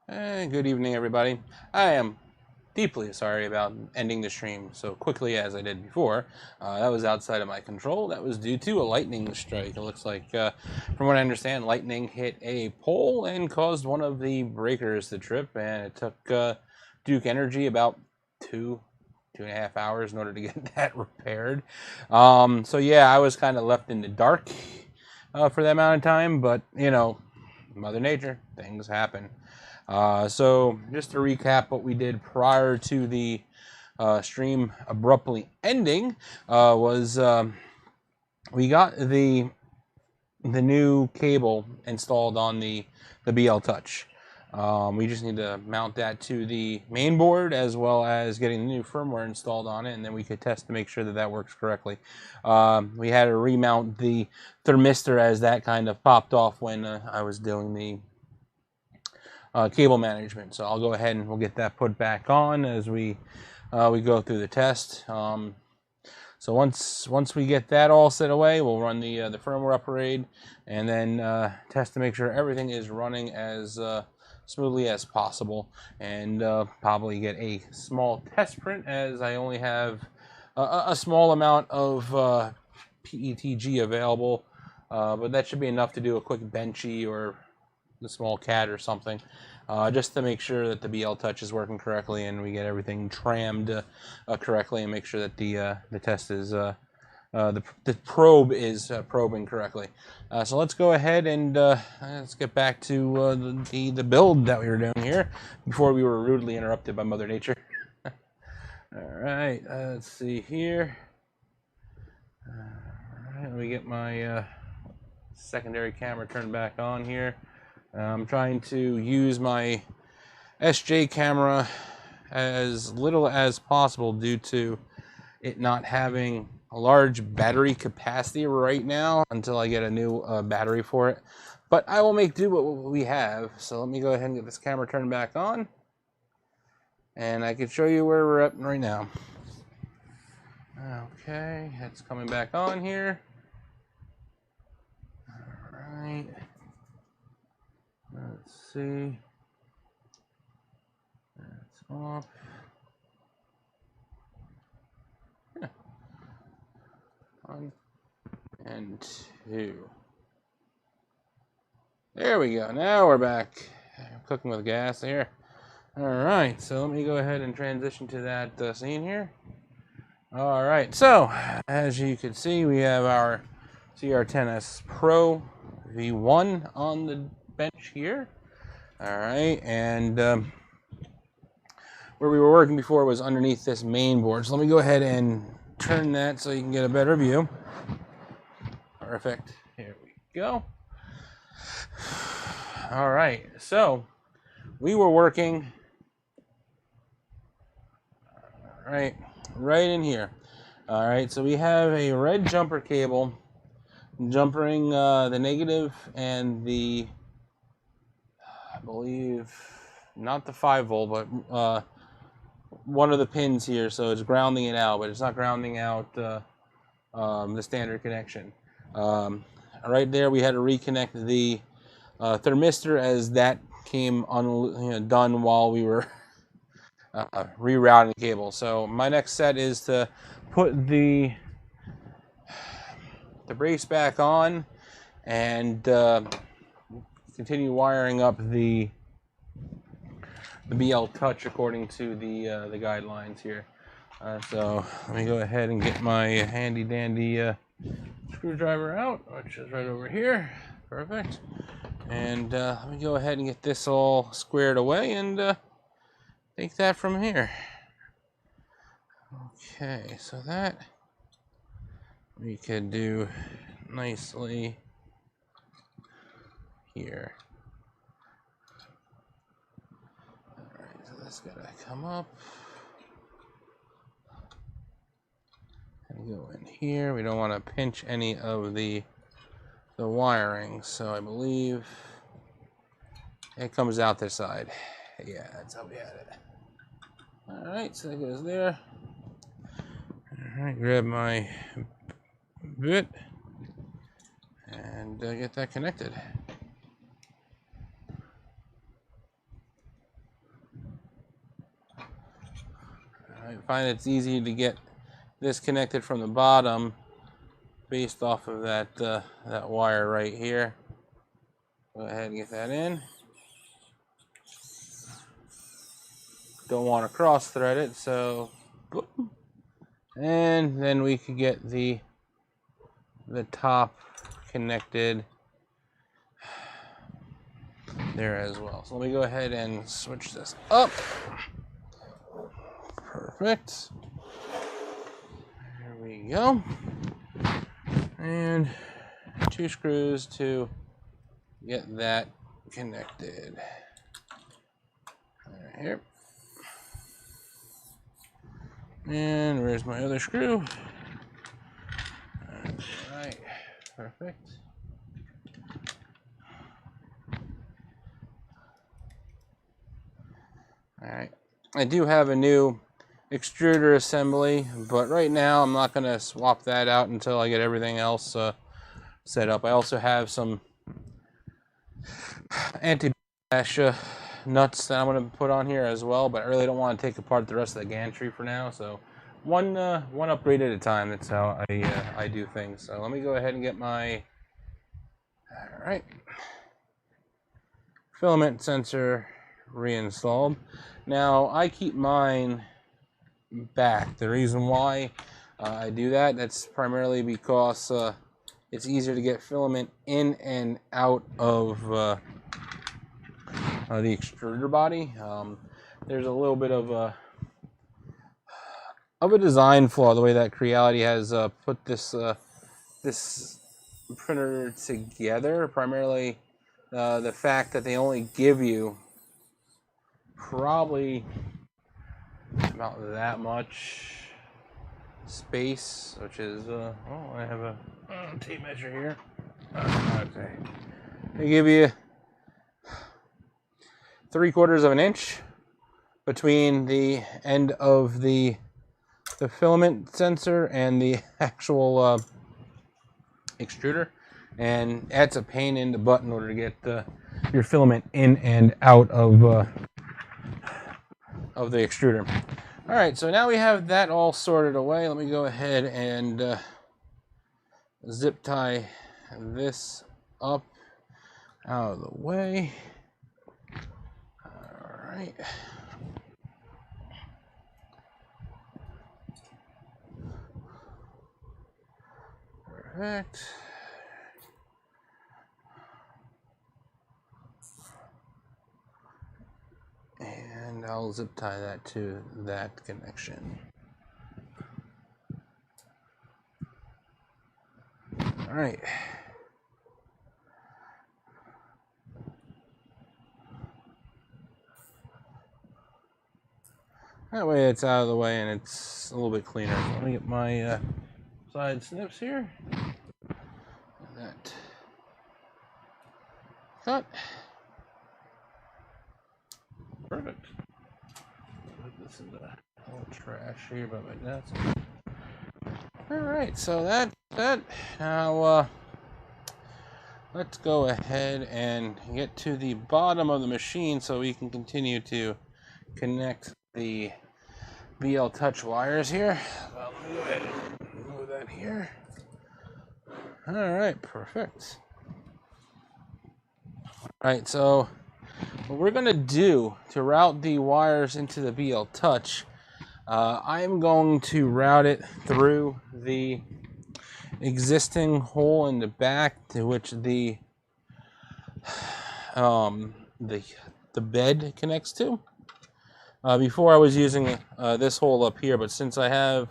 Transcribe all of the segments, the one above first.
Good evening, everybody. I am deeply sorry about ending the stream so quickly as I did before. That was outside of my control. That was due to a lightning strike. It looks like, from what I understand, lightning hit a pole and caused one of the breakers to trip, and it took Duke Energy about two and a half hours in order to get that repaired. So yeah, I was kind of left in the dark for that amount of time, but you know, Mother Nature, things happen. So just to recap what we did prior to the stream abruptly ending was we got the new cable installed on the BL Touch. We just need to mount that to the main board as well as getting the new firmware installed on it, and then we could test to make sure that that works correctly. We had to remount the thermistor as that kind of popped off when I was doing the cable management. So I'll go ahead and we'll get that put back on as we go through the test. So once we get that all set away, we'll run the firmware upgrade and then test to make sure everything is running as smoothly as possible, and probably get a small test print as I only have a small amount of PETG available, but that should be enough to do a quick benchy or the small CAD or something, just to make sure that the BL Touch is working correctly and we get everything trammed correctly, and make sure that the test is the probe is probing correctly. So let's go ahead and let's get back to the build that we were doing here before we were rudely interrupted by Mother Nature. All right, let's see here. All right, let me get my secondary camera turned back on here. I'm trying to use my SJ camera as little as possible due to it not having a large battery capacity right now until I get a new battery for it. But I will make do with what we have. So let me go ahead and get this camera turned back on, and I can show you where we're at right now. Okay, it's coming back on here. All right. Let's see. That's off. Yeah. 1 and 2. There we go. Now we're back. I'm cooking with gas here. All right. So let me go ahead and transition to that scene here. All right. So as you can see, we have our CR-10S Pro V1 on the bench here. All right, and where we were working before was underneath this main board. So let me go ahead and turn that so you can get a better view. Perfect. Here we go. All right, so we were working right in here. All right, so we have a red jumper cable jumpering the negative and the, I believe, not the 5-volt, but one of the pins here. So it's grounding it out, but it's not grounding out the standard connection. Right there, we had to reconnect the thermistor as that came done while we were rerouting the cable. So my next set is to put the brace back on and continue wiring up the BL Touch according to the guidelines here. So let me go ahead and get my handy dandy screwdriver out, which is right over here. Perfect. And let me go ahead and get this all squared away and take that from here. Okay, so that we could do nicely here. Alright, so that's gotta come up and go in here. We don't want to pinch any of the wiring, so I believe it comes out this side. Yeah, that's how we had it. Alright, so that goes there. Alright, grab my bit and get that connected. I find it's easy to get this connected from the bottom based off of that that wire right here. Go ahead and get that in. Don't want to cross thread it, so boom. And then we could get the top connected there as well. So let me go ahead and switch this up. Perfect. There we go. And 2 screws to get that connected. Right here. And where's my other screw? All right, perfect. All right, I do have a new extruder assembly, but right now I'm not going to swap that out until I get everything else set up. I also have some anti-bash nuts that I'm going to put on here as well, but I really don't want to take apart the rest of the gantry for now, so one upgrade at a time. That's how I do things. So let me go ahead and get my filament sensor reinstalled. Now I keep mine back. The reason why I do that's primarily because it's easier to get filament in and out of the extruder body. There's a little bit of a design flaw the way that Creality has put this this printer together. Primarily the fact that they only give you probably about that much space, which is oh, I have a tape measure here. Okay, they give you 3/4 of an inch between the end of the filament sensor and the actual extruder, and that's a pain in the butt in order to get your filament in and out of the extruder. All right, so now we have that all sorted away. Let me go ahead and zip tie this up out of the way. All right. Perfect. And I'll zip tie that to that connection. All right. That way it's out of the way and it's a little bit cleaner. So let me get my side snips here. That cut. Perfect. Put this in the little trash here by my desk. All right, so that now let's go ahead and get to the bottom of the machine so we can continue to connect the BL Touch wires here. Well, let me go ahead and move that here. All right, perfect. All right, so what we're gonna do to route the wires into the BL Touch, I'm going to route it through the existing hole in the back to which the bed connects to. Before I was using this hole up here, but since I have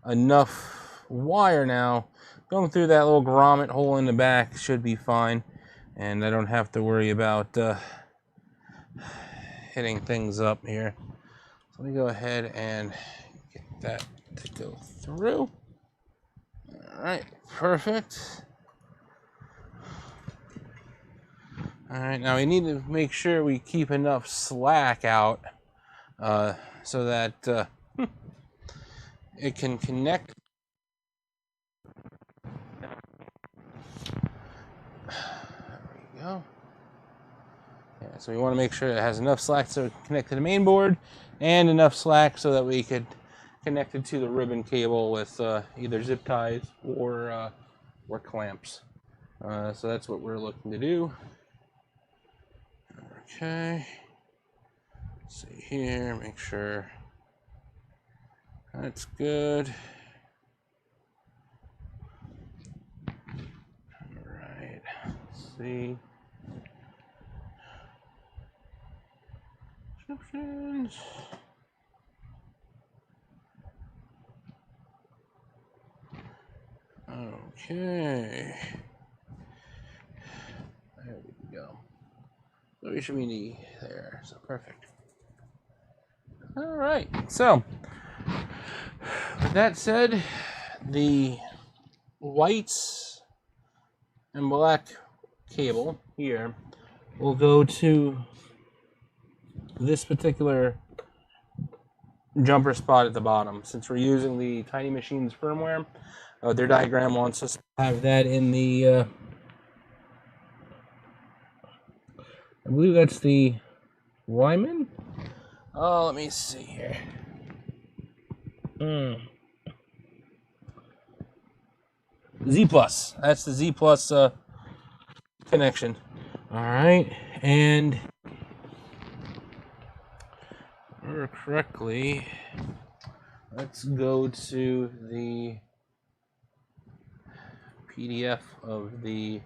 enough wire now, going through that little grommet hole in the back should be fine, and I don't have to worry about hitting things up here. So let me go ahead and get that to go through. All right, perfect. All right, now we need to make sure we keep enough slack out so that it can connect. There we go. Yeah, so we want to make sure it has enough slack so it can connect to the main board, and enough slack so that we could connected to the ribbon cable with either zip ties or clamps. So that's what we're looking to do. Okay. Let's see here, make sure that's good. All right. Let's see. Descriptions. Okay. There we go. So we should be there. So perfect. All right. So with that said, the white and black cable here will go to this particular jumper spot at the bottom. Since we're using the Tiny Machines firmware, their diagram wants us to have that in the I believe that's the Wyman. Oh, let me see here. Z plus. That's the Z plus connection. All right, and correctly, let's go to the PDF of the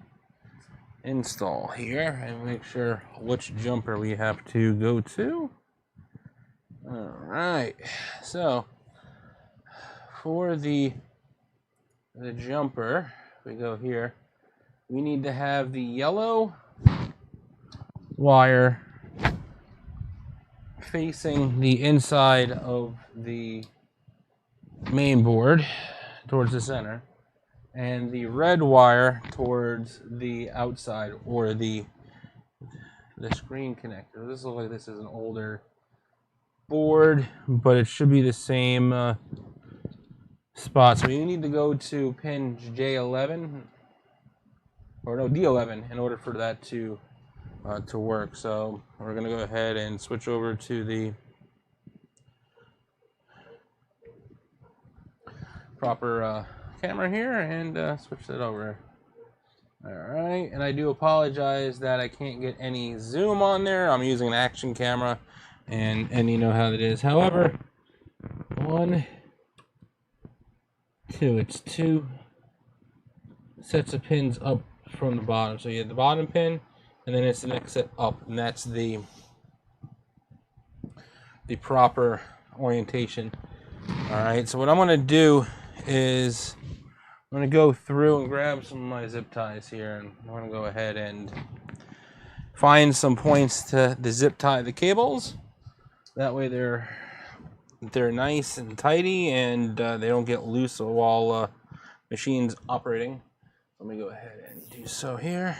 install here and make sure which jumper we have to go to. All right, so for the jumper, we go here. We need to have the yellow wire facing the inside of the main board towards the center, and the red wire towards the outside or the screen connector. This looks like this is an older board, but it should be the same spot. So you need to go to pin J11 or no D11 in order for that to work. So we're gonna go ahead and switch over to the proper camera here and switch that over. All right, and I do apologize that I can't get any zoom on there. I'm using an action camera, and you know how it is. However, 1, 2, it's 2 sets of pins up from the bottom. So you have the bottom pin, and then it's the next set up, and that's the proper orientation. All right, so what I'm gonna do is I'm going to go through and grab some of my zip ties here, and I'm going to go ahead and find some points to zip tie the cables. That way they're nice and tidy, and they don't get loose while machine's operating. Let me go ahead and do so here.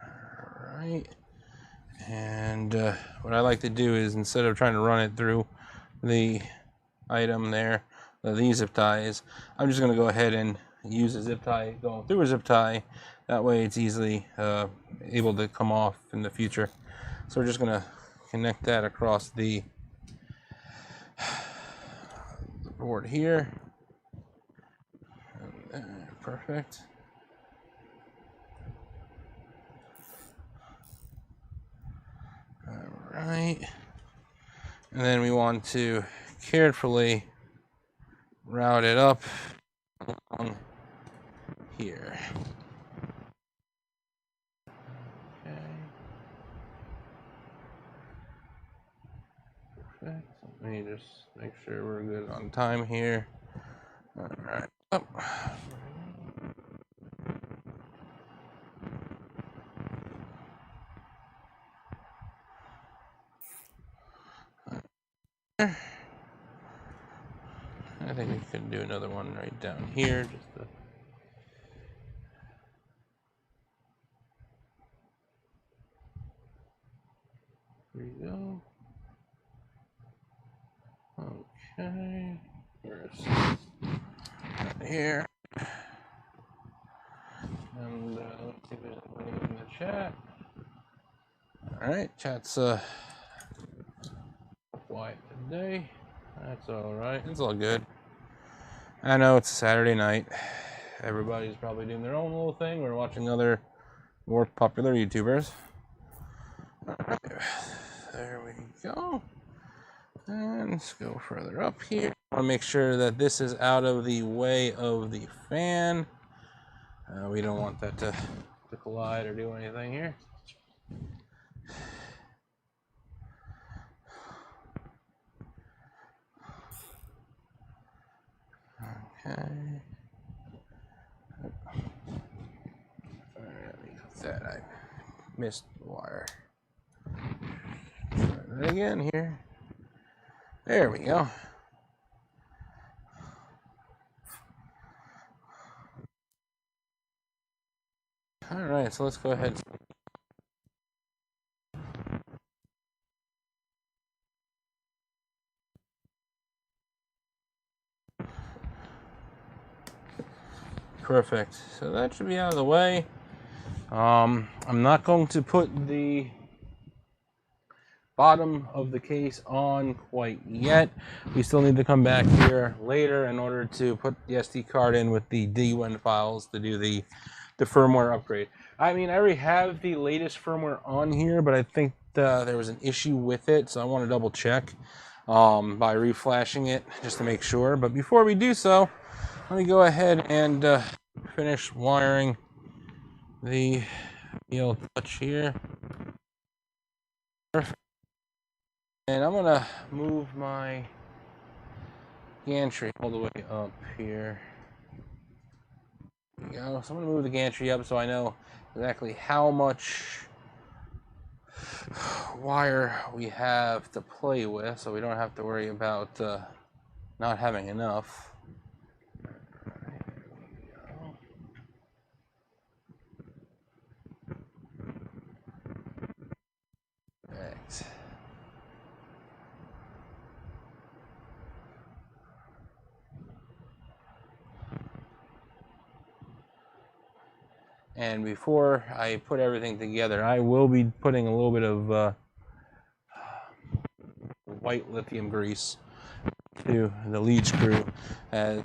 All right. And what I like to do is, instead of trying to run it through the item there, these zip ties, I'm just going to go ahead and use a zip tie going through a zip tie. That way it's easily able to come off in the future. So we're just going to connect that across the board here. Perfect. All right. And then we want to carefully route it up along here. Okay. Perfect. Let me just make sure we're good on time here. All right. Oh. I think we could do another one right down here. Just to... Here we go. Okay. Where's here? And let's see if there's anybody in the chat. All right, chat's quiet today. That's all right. It's all good. I know it's a Saturday night. Everybody's probably doing their own little thing. We're watching other more popular YouTubers. All right. There we go. And let's go further up here. I want to make sure that this is out of the way of the fan. We don't want that to collide or do anything here. Okay. That I missed the wire. Try that again here. There we go. All right, so let's go ahead. Perfect. So that should be out of the way. I'm not going to put the bottom of the case on quite yet. We still need to come back here later in order to put the SD card in with the D1 files to do the firmware upgrade. I mean, I already have the latest firmware on here, but I think there was an issue with it, so I want to double check by reflashing it just to make sure. But before we do so, let me go ahead and finish wiring the EL Touch here. Perfect. And I'm gonna move my gantry all the way up here. There we go. So I'm gonna move the gantry up so I know exactly how much wire we have to play with, so we don't have to worry about not having enough. Right. And before I put everything together, I will be putting a little bit of white lithium grease to the lead screw as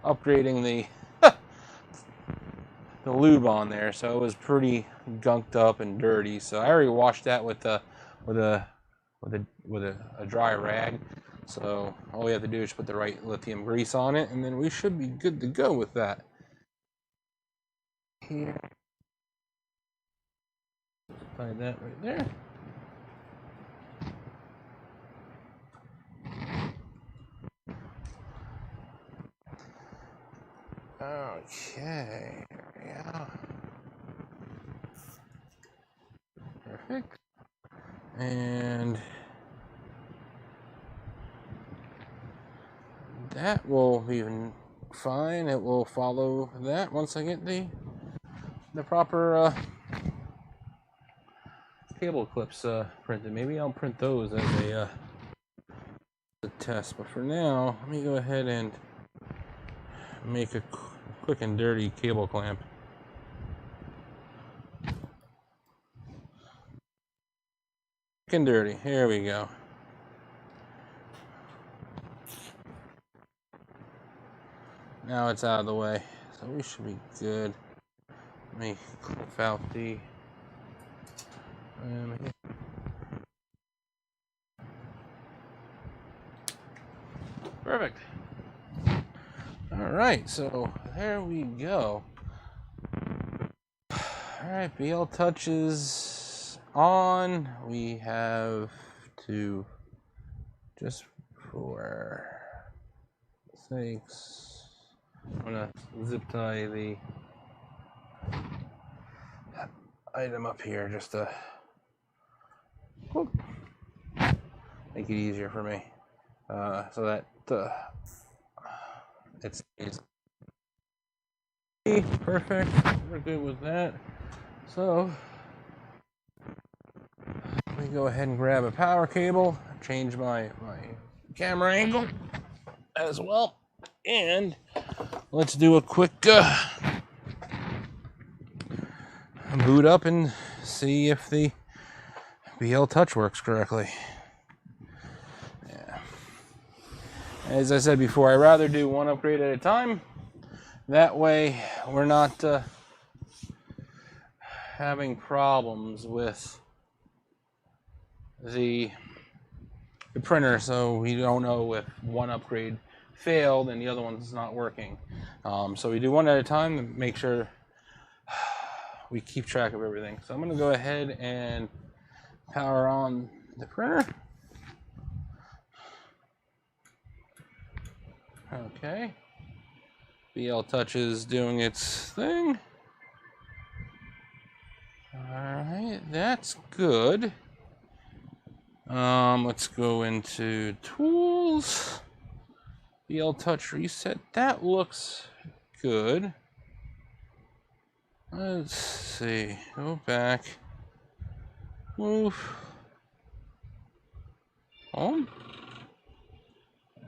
upgrading the the lube on there, so it was pretty gunked up and dirty. So I already washed that with a dry rag. So all we have to do is put the right lithium grease on it, and then we should be good to go with that. Here, apply that right there. Okay, there we go. Perfect. And that will be fine. It will follow that once I get the proper cable clips printed. Maybe I'll print those as a test. But for now, let me go ahead and make a quick and dirty cable clamp. Quick and dirty. Here we go. Now it's out of the way, so we should be good. Let me clip out the perfect. All right, so there we go. All right, BL Touch is on. We have to, just for sakes, I'm gonna zip tie the item up here just to make it easier for me, so that it stays perfect. We're good with that. So let me go ahead and grab a power cable, change my camera angle as well, and let's do a quick boot up and see if the BL Touch works correctly. Yeah. As I said before, I'd rather do one upgrade at a time. That way we're not having problems with the printer, so we don't know if one upgrade failed and the other one's not working. So we do one at a time to make sure we keep track of everything. So I'm going to go ahead and power on the printer. Okay. BL Touch is doing its thing. Alright, that's good. Let's go into Tools. BL Touch Reset. That looks good. Let's see. Go back. Move. Home.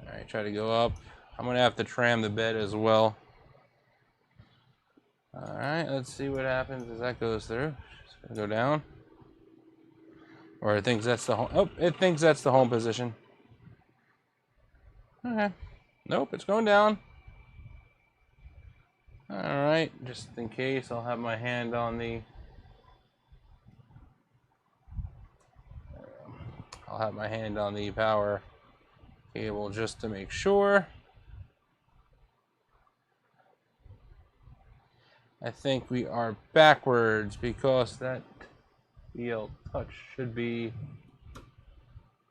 Alright, try to go up. I'm going to have to tram the bed as well. Alright, let's see what happens as that goes through. Just going to go down. Or it thinks that's the home. Oh, it thinks that's the home position. Okay. Nope, it's going down. Alright, just in case, I'll have my hand on the... I'll have my hand on the power cable just to make sure. I think we are backwards because that BL Touch should be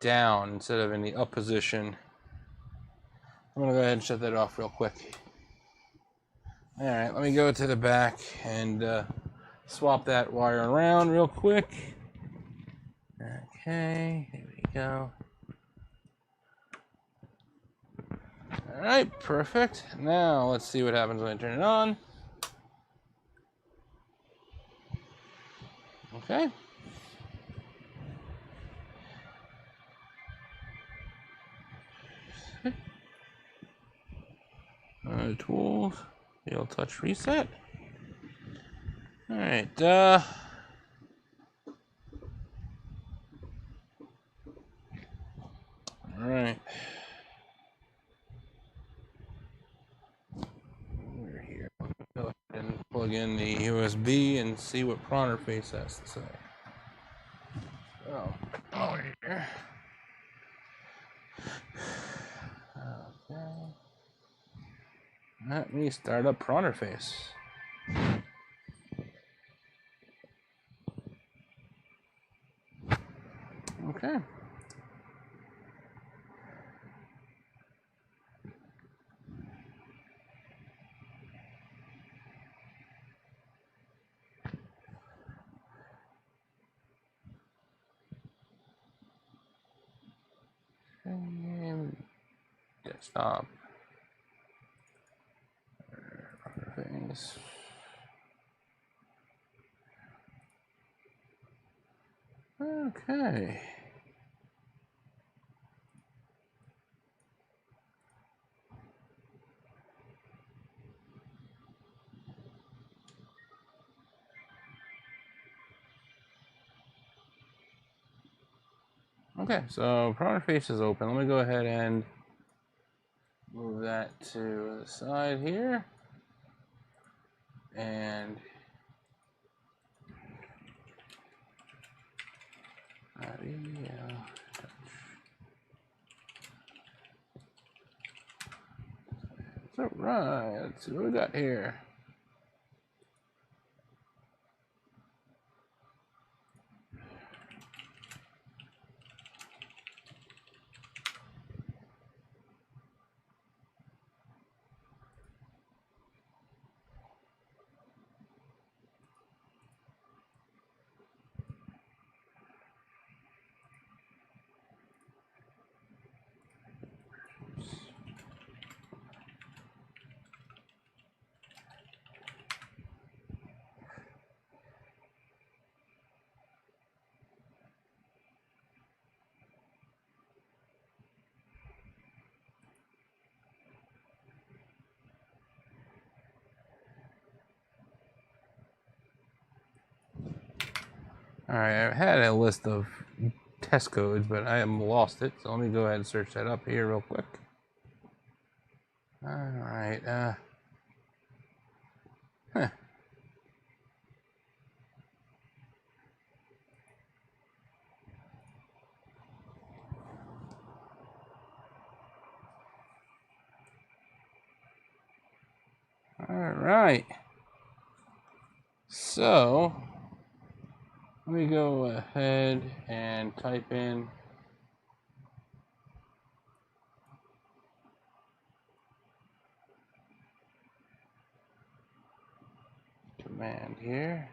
down instead of in the up position. I'm going to go ahead and shut that off real quick. Alright, let me go to the back and swap that wire around real quick. Okay, here we go. Alright, perfect. Now let's see what happens when I turn it on. Okay. Tools. BL Touch Reset. Alright, Alright. We're here. Go ahead and plug in the USB and see what Pronter Face has to say. Oh here. Okay. Let me start up Pronter Face. Okay. Desktop. Things. Okay. Okay, so Pronter Face is open. Let me go ahead and move that to the side here. And all right. Let's see what we got here. All right, I had a list of test codes, but I have lost it. So let me go ahead and search that up here real quick. All right. Huh. All right. So let me go ahead and type in command here.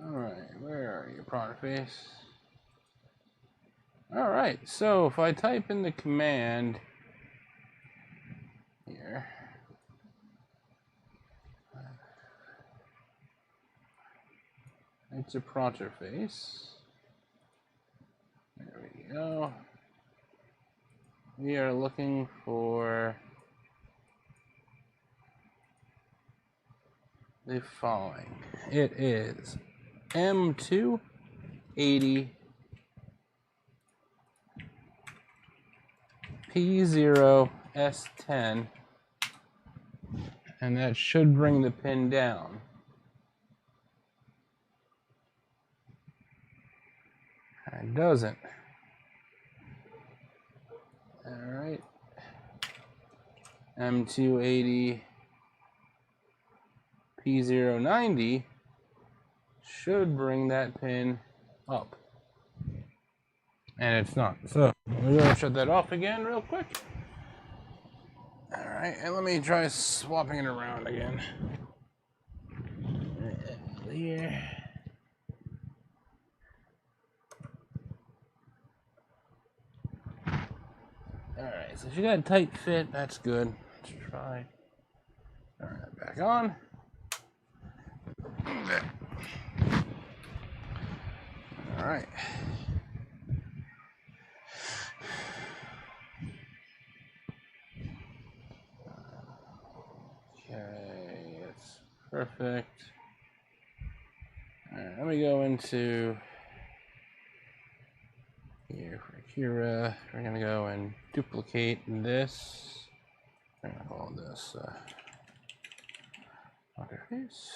All right, where are you, prawn face? All right, so if I type in the command here, it's a pronter face. There we go. We are looking for the following. It is M280 P0S10, and that should bring the pin down. It doesn't. All right. M280 P090 should bring that pin up. And it's not. So we're going to shut that off again real quick. All right, and let me try swapping it around again. Here. All right, so if you got a tight fit, that's good. Let's try. Turn that back on. All right. Okay, it's perfect. All right, let me go into here for Kira. We're gonna go and duplicate this. I'm gonna call this interface.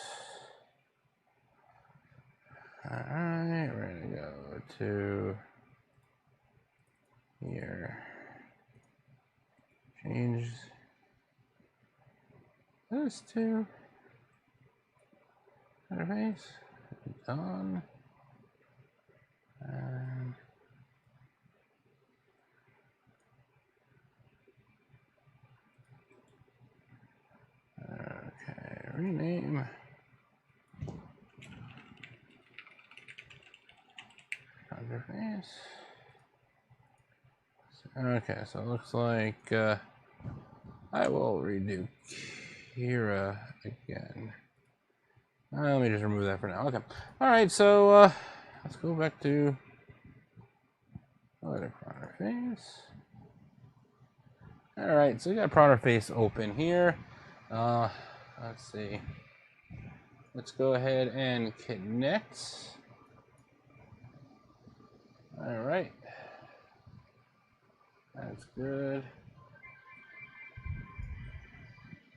All right, we're gonna go to here. Change this to interface. Done. And okay, rename. Interface. Okay, so it looks like I will redo Kira again. Let me just remove that for now. Okay. All right, so let's go back to other pronter face. All right, so we got pronter face open here. Let's see. Let's go ahead and connect. All right. That's good.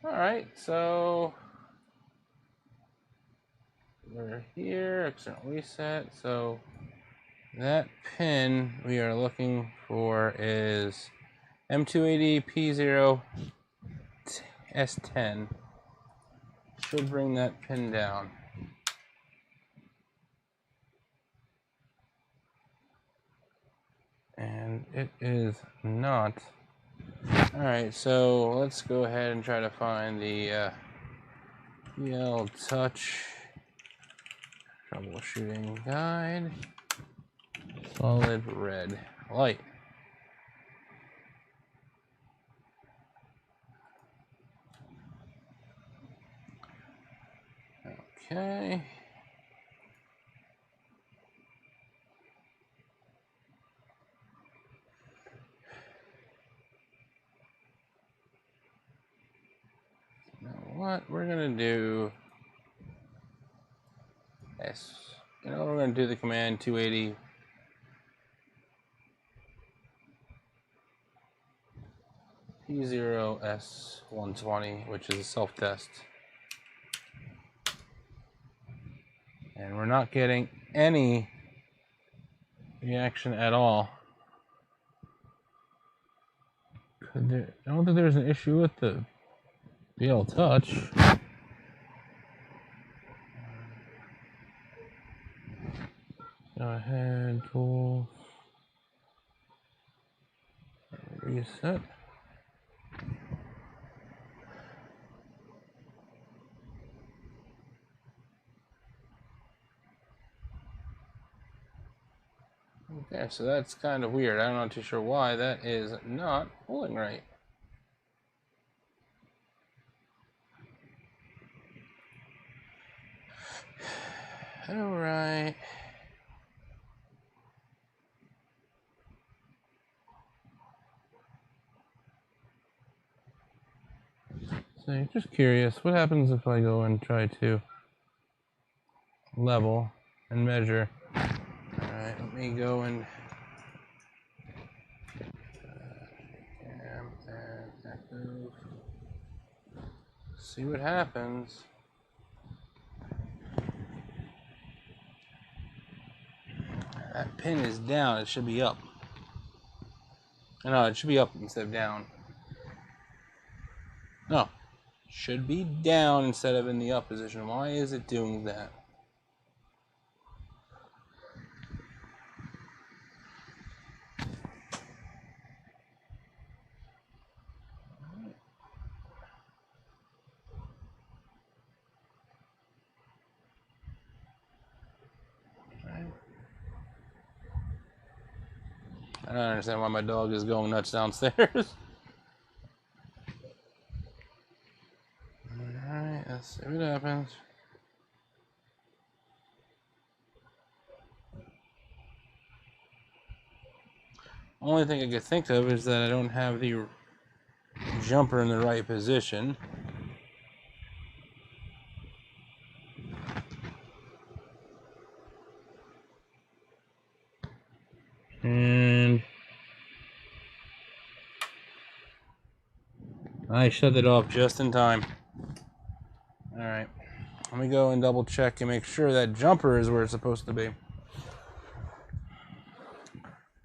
All right, so we're here, external reset. So that pin we are looking for is M280P0S10. Should bring that pin down. And it is not. All right, so let's go ahead and try to find the PL Touch troubleshooting guide. Solid red light. Okay. Now what we're gonna do Yes. You know, we're going to do the command 280 P0S120, which is a self-test. And we're not getting any reaction at all. I don't think there's an issue with the BL Touch. Go ahead, cool. Reset. Okay, so that's kind of weird. I'm not too sure why that is not pulling right. All right. So just curious, what happens if I go and try to level and measure? All right, let me go and echo. See what happens. That pin is down. It should be up. No, it should be up instead of down. No, it should be down instead of in the up position. Why is it doing that? I don't understand why my dog is going nuts downstairs. Alright, let's see what happens. Only thing I could think of is that I don't have the jumper in the right position. And I shut it off just in time. Alright, let me go and double check and make sure that jumper is where it's supposed to be.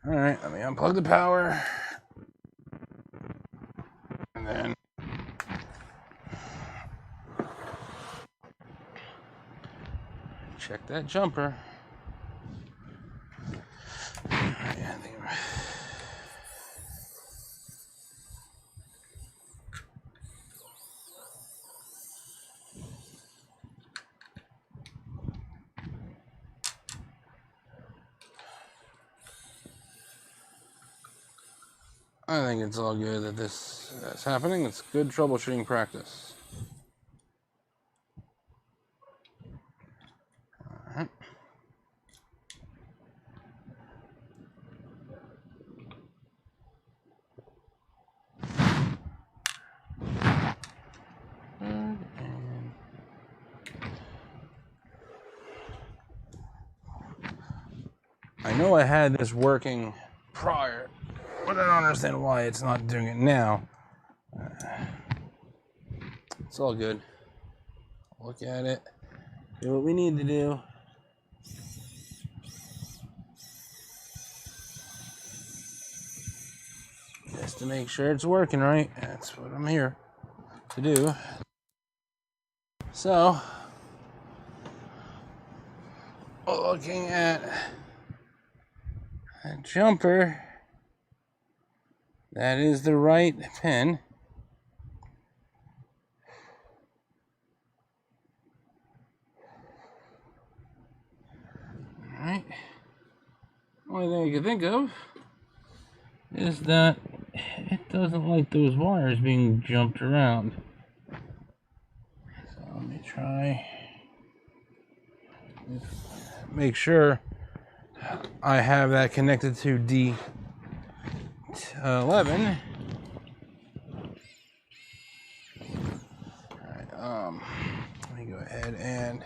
Alright, let me unplug the power. And then check that jumper. I think it's all good that this is happening. It's good troubleshooting practice. All right. I know I had this working prior, but I don't understand why it's not doing it now. It's all good. Look at it. Do what we need to do. Just to make sure it's working right. That's what I'm here to do. So, looking at a jumper, that is the right pin. Alright. Only thing I can think of is that it doesn't like those wires being jumped around. So let me try. Make sure I have that connected to D11. Alright, let me go ahead and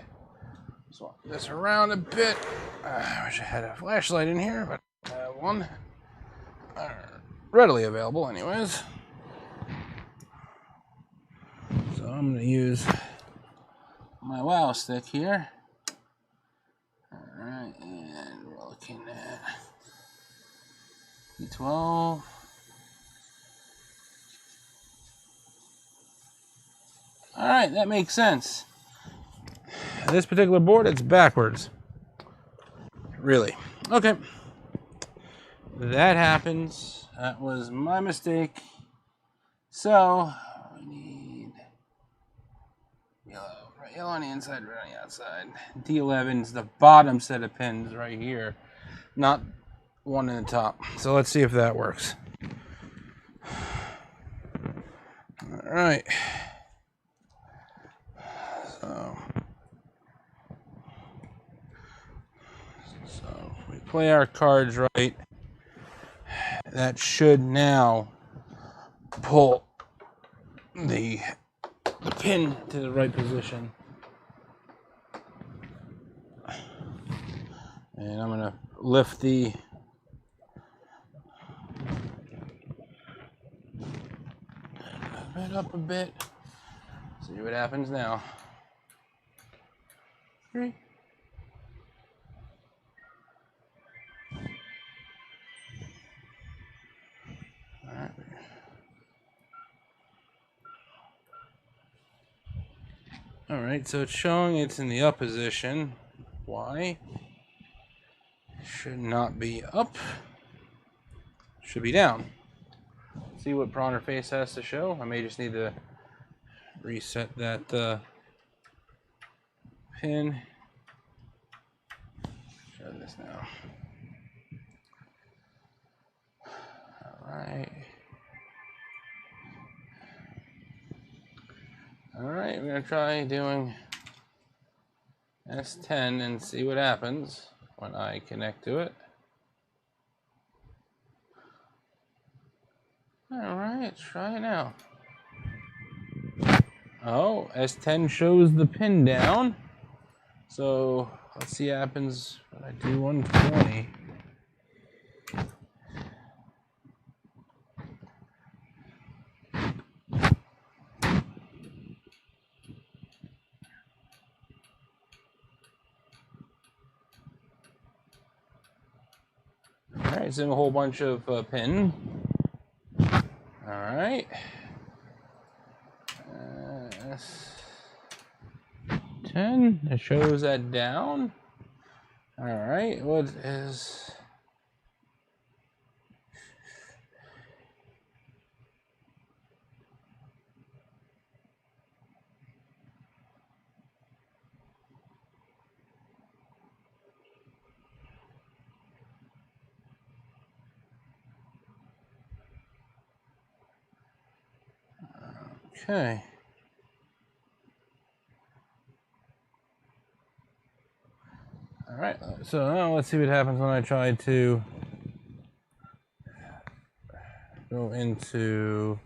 Swap this around a bit. I wish I had a flashlight in here, but I have one. Readily available anyways. So I'm going to use my wow stick here. Alright, and we're looking at D12. Alright, that makes sense. This particular board, it's backwards. Really. Okay. That happens. That was my mistake. So, we need yellow. Yellow on the inside, red on the outside. D11's the bottom set of pins right here. Not one in the top. So let's see if that works. Alright. So if we play our cards right, that should now pull the pin to the right position. And I'm going to lift the up a bit. See what happens now. 3. All right, so it's showing it's in the up position. Why? Should not be up. Should be down. See what prawn or face has to show. I may just need to reset that pin. Show this now. All right. All right, we're gonna try doing S10 and see what happens when I connect to it. All right, let's try it now. Oh, S10 shows the pin down. So let's see what happens when I do 120. All right, so a whole bunch of pin. All right. S10, it shows that down. All right, what is... Okay. All right, so now let's see what happens when I try to go into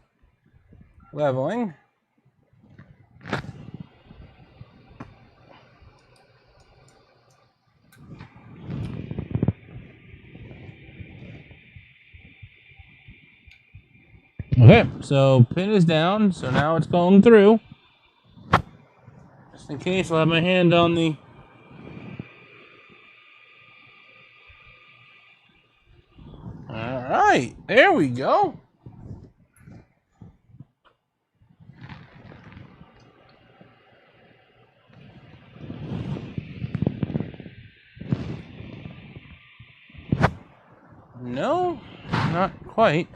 leveling. Okay, so pin is down, so now it's going through. Just in case, I'll have my hand on the... All right, there we go. No, not quite.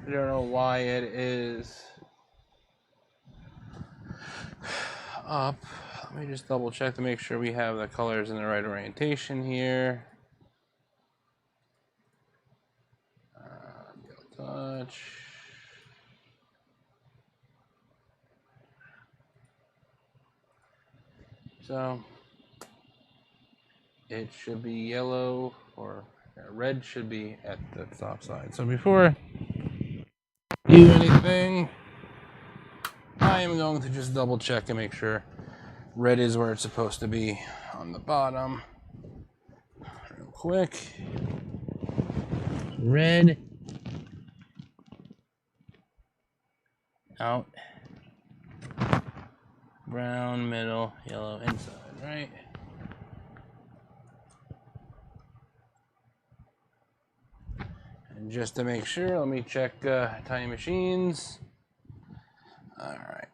I don't know why it is up. Let me just double check to make sure we have the colors in the right orientation here. Touch. So it should be yellow, or red should be at the top side. So before I do anything, I am going to just double check and make sure red is where it's supposed to be on the bottom. Real quick. Red out, brown middle, yellow inside, right? And just to make sure, let me check Tiny Machines. All right.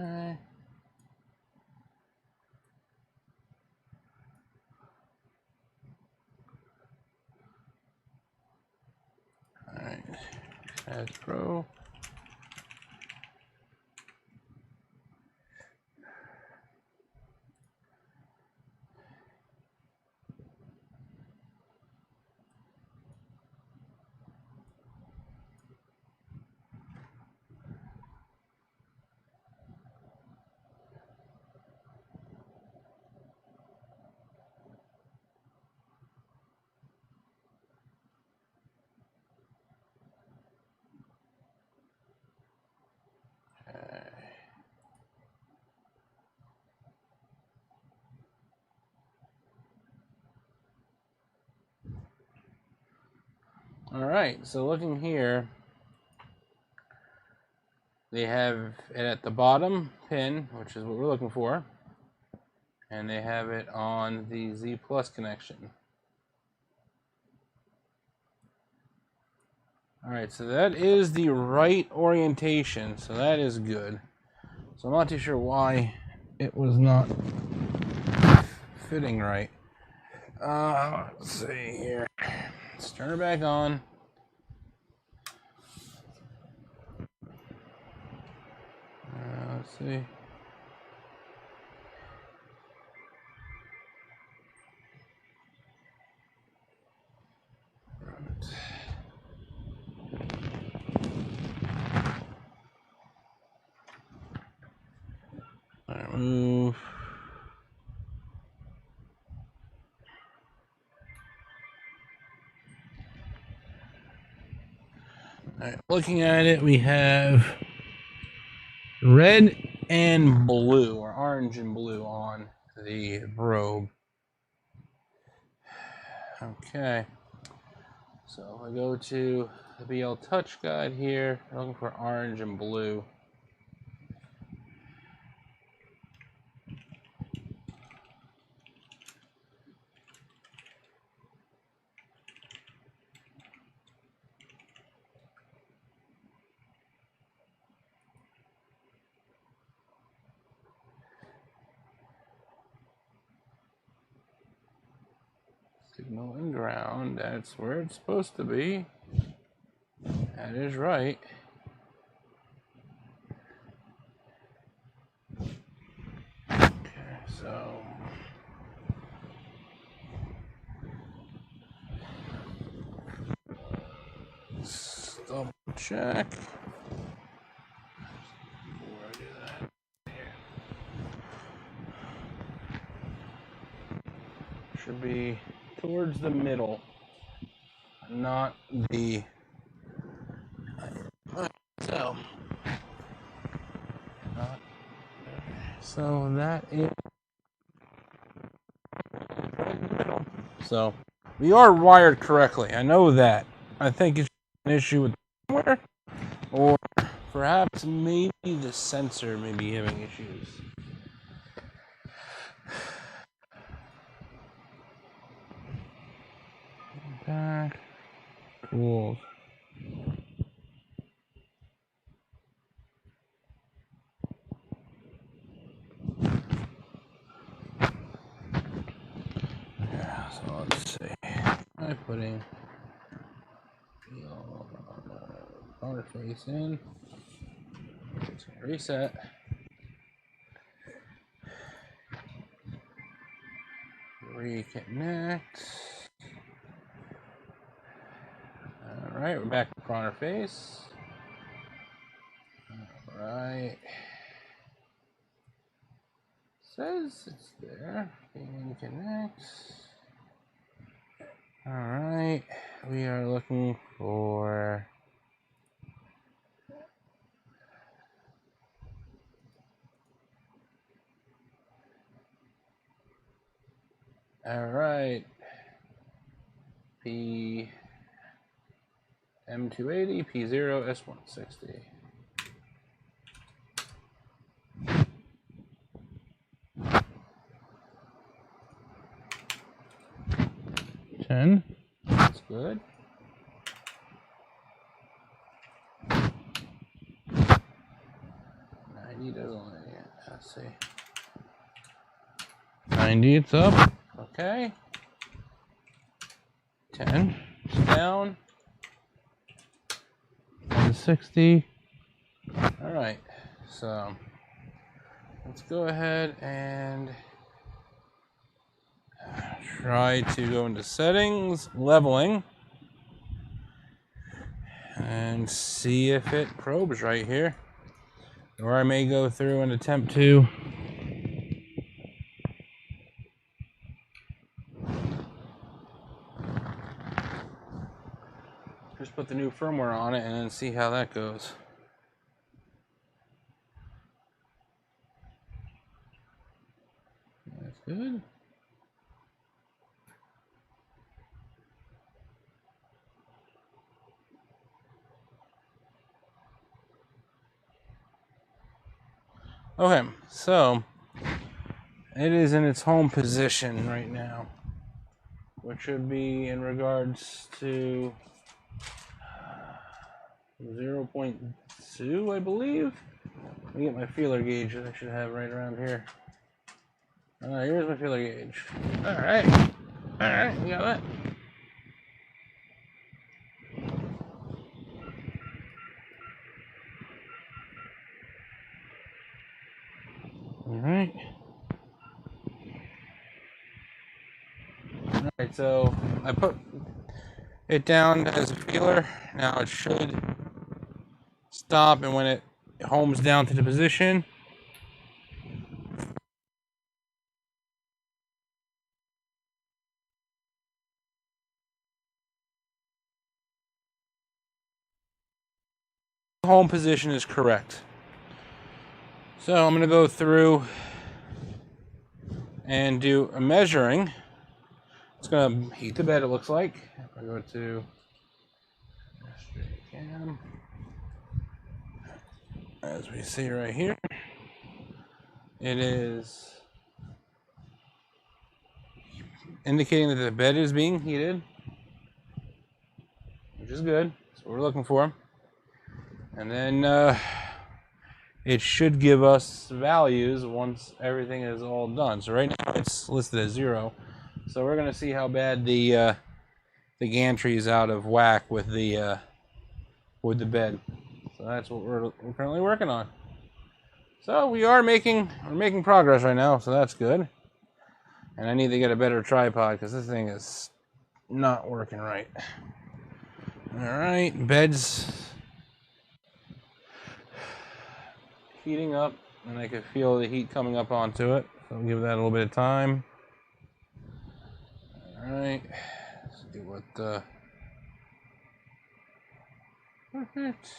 Okay. All right. Add Pro. All right, so looking here, they have it at the bottom pin, which is what we're looking for, and they have it on the Z Plus connection. All right, so that is the right orientation, so that is good. So I'm not too sure why it was not fitting right. Let's see here. Let's turn it back on. Let's see. All right, move. All right, looking at it, we have red and blue, or orange and blue on the robe. Okay. So if I go to the BL Touch Guide here, I'm looking for orange and blue. Signal and ground, that's where it's supposed to be. That is right. Okay, so let's double check. Before I do that, should be towards the middle, not the. So, so that is right in the middle. So we are wired correctly. I know that. I think it's an issue with somewhere, or perhaps maybe the sensor may be having issues. Back. Cool. Yeah, so let's see. I'm putting power face in. Reset. Reconnect. Alright, we're back in front of our face. Alright. Says it's there. Connect. Alright. We are looking for alright. P M280, P0, S160. That's good. He doesn't want it yet. Let's see. 90, it's up. Okay. 10, it's down. 160. All right. So let's go ahead and try to go into settings, leveling, and see if it probes right here. Or I may go through and attempt to just put the new firmware on it and then see how that goes. That's good. Okay, so it is in its home position right now, which would be in regards to 0.2, I believe. Let me get my feeler gauge that I should have right around here. Here's my feeler gauge. All right, we got that. Alright, so I put it down as a feeler. Now it should stop, and when it homes down to the position, home position is correct. So I'm going to go through and do a measuring. It's going to heat the bed, it looks like. I go to cam. As we see right here, it is indicating that the bed is being heated, which is good. That's what we're looking for. And then it should give us values once everything is all done. So right now it's listed as 0. So we're going to see how bad the gantry is out of whack with the bed. So that's what we're currently working on. So we're making progress right now. So that's good. And I need to get a better tripod because this thing is not working right. All right, bed's heating up, and I can feel the heat coming up onto it. So I'll give that a little bit of time. All right, let's see what the perfect.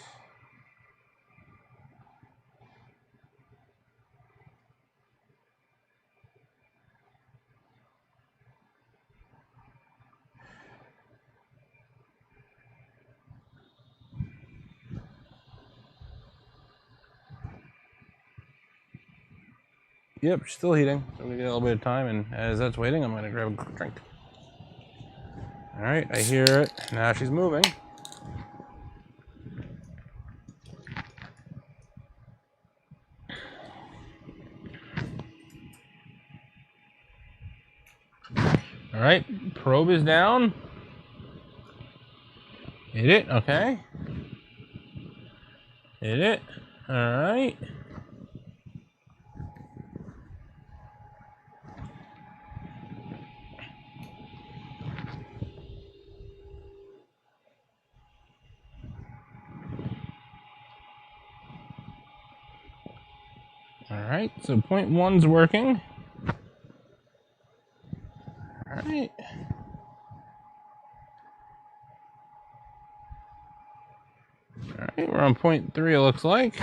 Yep, still heating. So we get a little bit of time, and as that's waiting, I'm going to grab a drink. All right, I hear it. Now she's moving. All right, probe is down. Hit it, okay. Hit it. All right. All right, so point one's working. All right. All right, we're on point three, it looks like.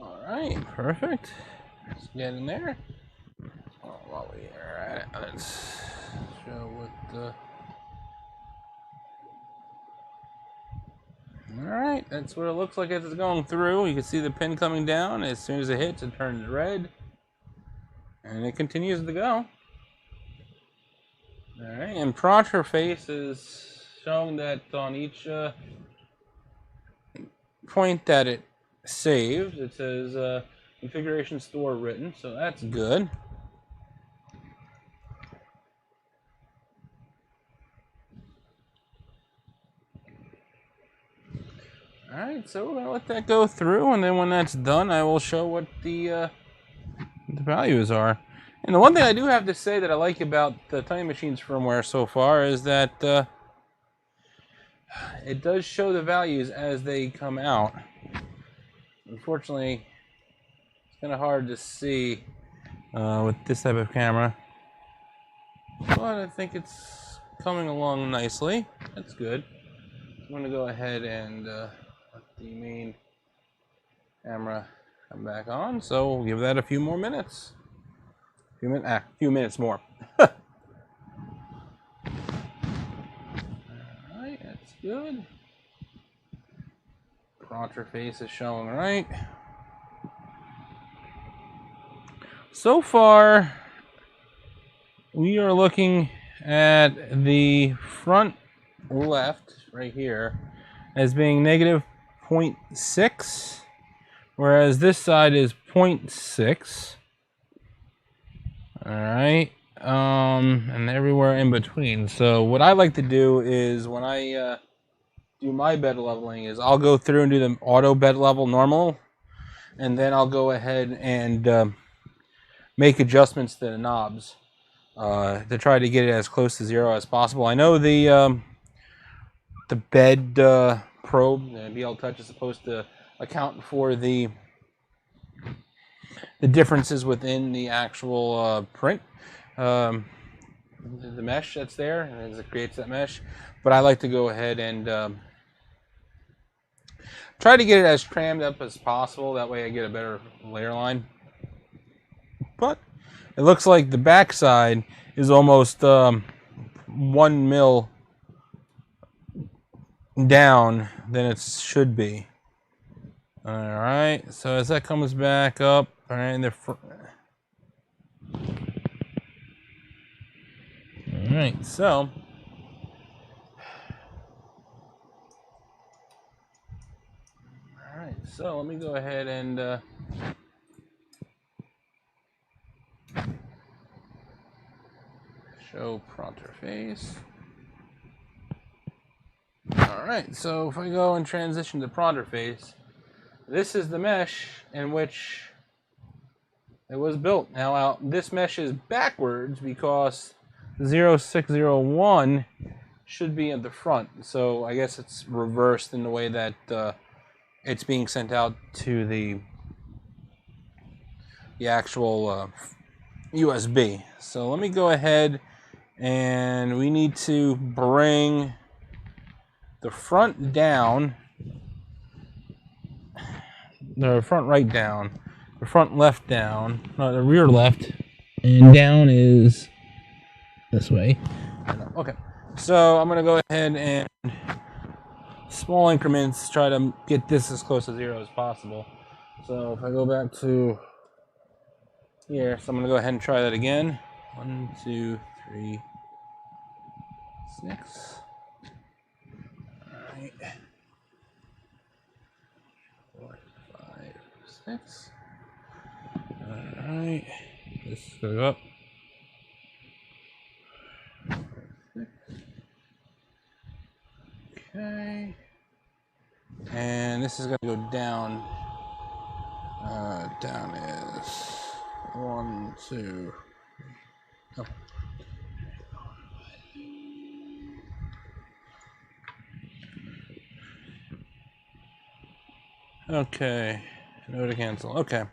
All right, perfect. Let's get in there. While we are at it, let's show what the... Alright, that's what it looks like as it's going through. You can see the pin coming down. As soon as it hits, it turns red. And it continues to go. Alright, and Protcher face is showing that on each point that it saves, it says configuration store written, so that's good. Alright, so we're going to let that go through, and then when that's done, I will show what the values are. And the one thing I do have to say that I like about the Time Machine's firmware so far is that it does show the values as they come out. Unfortunately, it's kind of hard to see with this type of camera. But I think it's coming along nicely. That's good. I'm going to go ahead and let the main camera come back on. So we'll give that a few more minutes. A few minutes more. Alright, that's good. Protcher face is showing right. So far, we are looking at the front left, right here, as being negative 0.6, whereas this side is 0.6. Alright, and everywhere in between. So what I like to do is when I do my bed leveling is I'll go through and do the auto bed level normal, and then I'll go ahead and make adjustments to the knobs to try to get it as close to zero as possible. I know the bed probe, the BL Touch, is supposed to account for the differences within the actual print, the mesh that's there, and as it creates that mesh. But I like to go ahead and try to get it as crammed up as possible. That way I get a better layer line. But it looks like the back side is almost 1 mil down than it should be. Alright, so as that comes back up, alright, alright, so let me go ahead and show Protcher face. Alright, so if I go and transition to Protcher face, this is the mesh in which it was built. Now, this mesh is backwards because 0601 should be at the front. So I guess it's reversed in the way that it's being sent out to the actual USB. So let me go ahead, and we need to bring the front down, the front right down, the front left down, no, the rear left, and down is this way. Okay, so I'm going to go ahead and small increments try to get this as close to zero as possible. So if I go back to here, so I'm going to go ahead and try that again. 1, 2, 3, 6. Alright. 4, 5, 6. Alright. This is going to go up. 6. Okay. And this is going to go down. Down is 1, 2. Oh. Okay, no to cancel. Okay,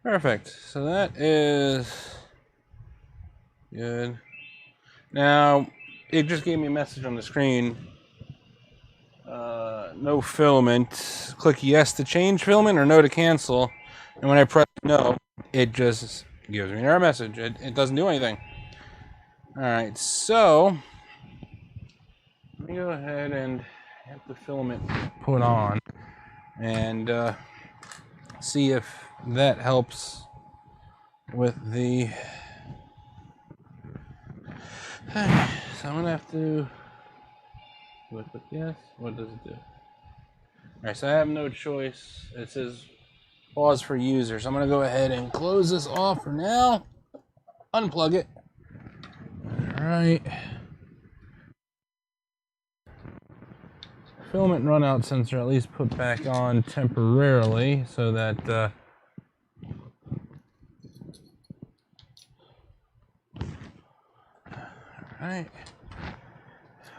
perfect. So that is good. Now, it just gave me a message on the screen. No filament. Click yes to change filament or no to cancel. And when I press no, it just gives me an error message. It doesn't do anything. Alright, so let me go ahead and get the filament put on and see if that helps with the... So I'm going to have to... Do I click yes? What does it do? Alright, so I have no choice. It says pause for user. So I'm going to go ahead and close this off for now. Unplug it. Alright. Filament runout sensor at least put back on temporarily so that alright.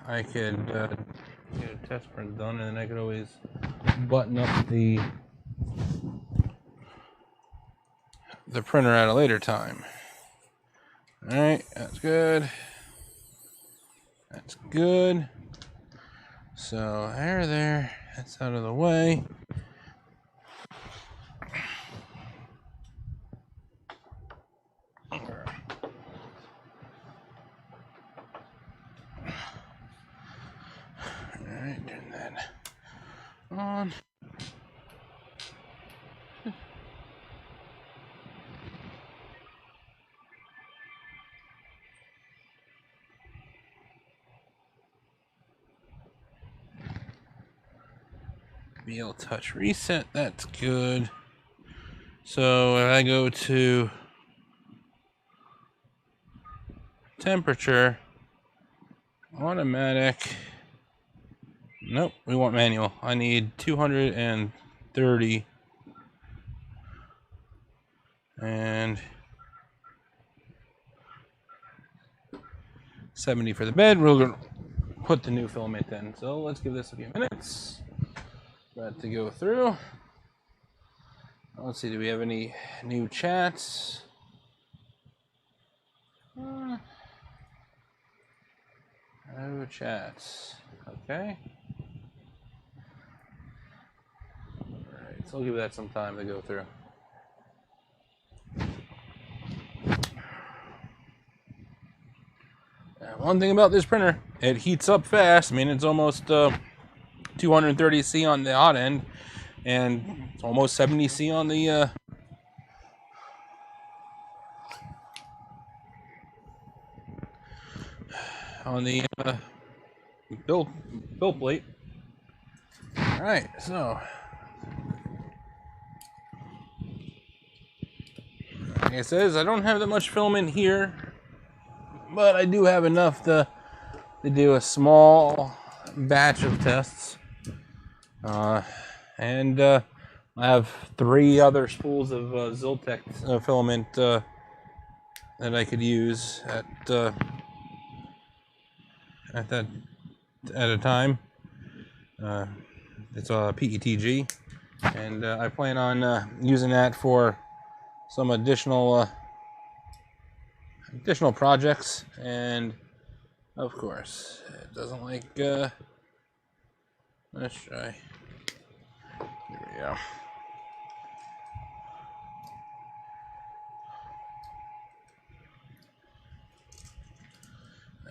I could get a test print done, and then I could always button up the printer at a later time. Alright, that's good. That's good. So there, that's out of the way. Alright, turn that on. BL touch reset, that's good. So if I go to temperature, automatic, nope, we want manual. I need 230 and 70 for the bed. We're going to put the new filament in. So let's give this a few minutes for that to go through. Let's see, do we have any new chats? No chats. Okay. Alright, so I'll give that some time to go through. One thing about this printer, it heats up fast. I mean, it's almost 230 C on the hot end, and it's almost 70 C on the build plate. All right, so like it says, I don't have that much filament here, but I do have enough to do a small batch of tests. And I have 3 other spools of Ziltech filament that I could use at a time. It's a PETG, and I plan on using that for some additional projects. And of course, it doesn't like. Let's try. Here we go.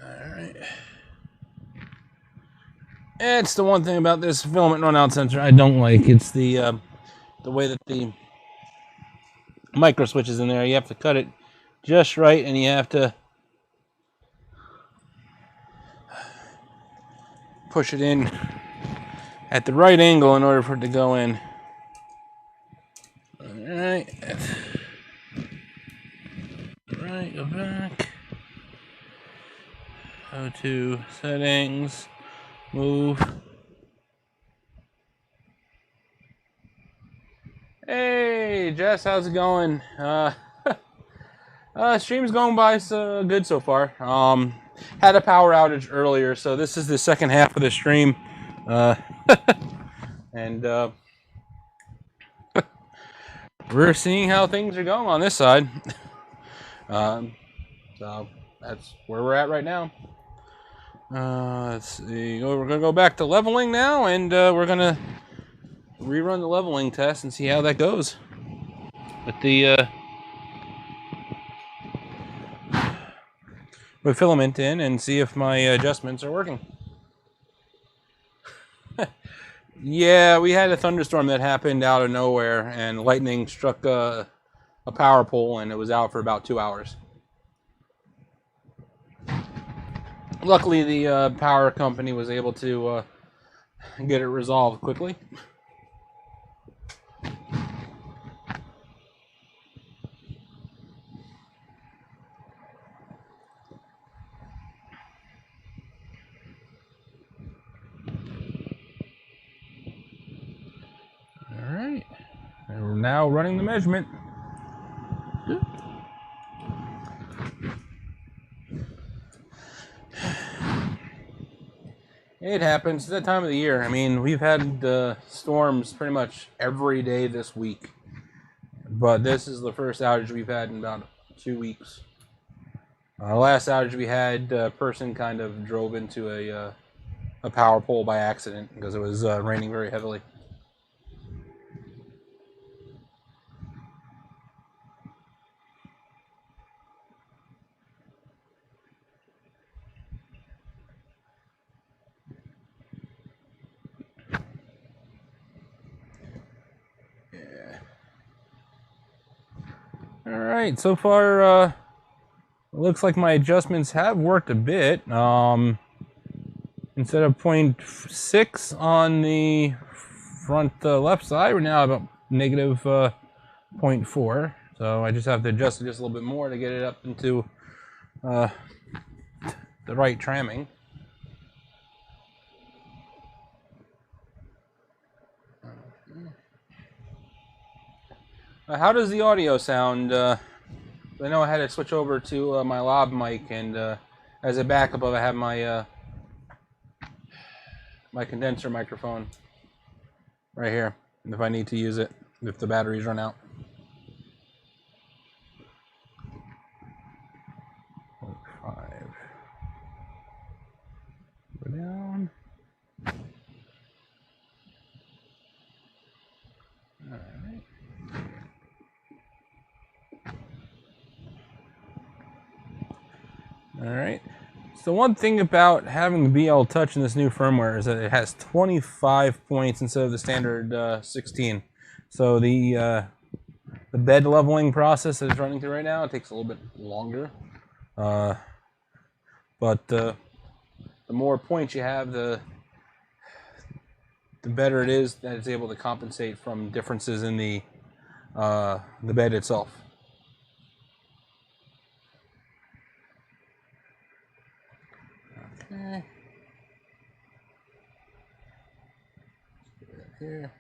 Alright. It's the one thing about this filament runout sensor I don't like. It's the way that the micro switch is in there. You have to cut it just right, and you have to push it in at the right angle in order for it to go in. Alright. Right, go back. Go to settings. Move. Hey, Jess, how's it going? Stream's going by so good so far. Had a power outage earlier, so this is the second half of the stream. And we're seeing how things are going on this side. So that's where we're at right now. Let's see. We're gonna go back to leveling now, and we're gonna rerun the leveling test and see how that goes with the with filament in, and see if my adjustments are working. Yeah, we had a thunderstorm that happened out of nowhere, and lightning struck a power pole, and it was out for about 2 hours. Luckily, the power company was able to get it resolved quickly. All right, and we're now running the measurement. It happens. It's that time of the year. I mean, we've had storms pretty much every day this week, but this is the first outage we've had in about 2 weeks. The last outage we had, a person kind of drove into a power pole by accident because it was raining very heavily. All right, so far, it looks like my adjustments have worked a bit. Instead of 0.6 on the front left side, we're now about negative 0.4. So I just have to adjust it just a little bit more to get it up into the right tramming. How does the audio sound? I know I had to switch over to my lav mic, and as a backup, I have my my condenser microphone right here, if I need to use it, if the batteries run out. Go down. All right. All right. So one thing about having the BL Touch in this new firmware is that it has 25 points instead of the standard 16. So the bed leveling process that it's running through right now, it takes a little bit longer. But the more points you have, the better it is that it's able to compensate from differences in the bed itself. Okay. Here.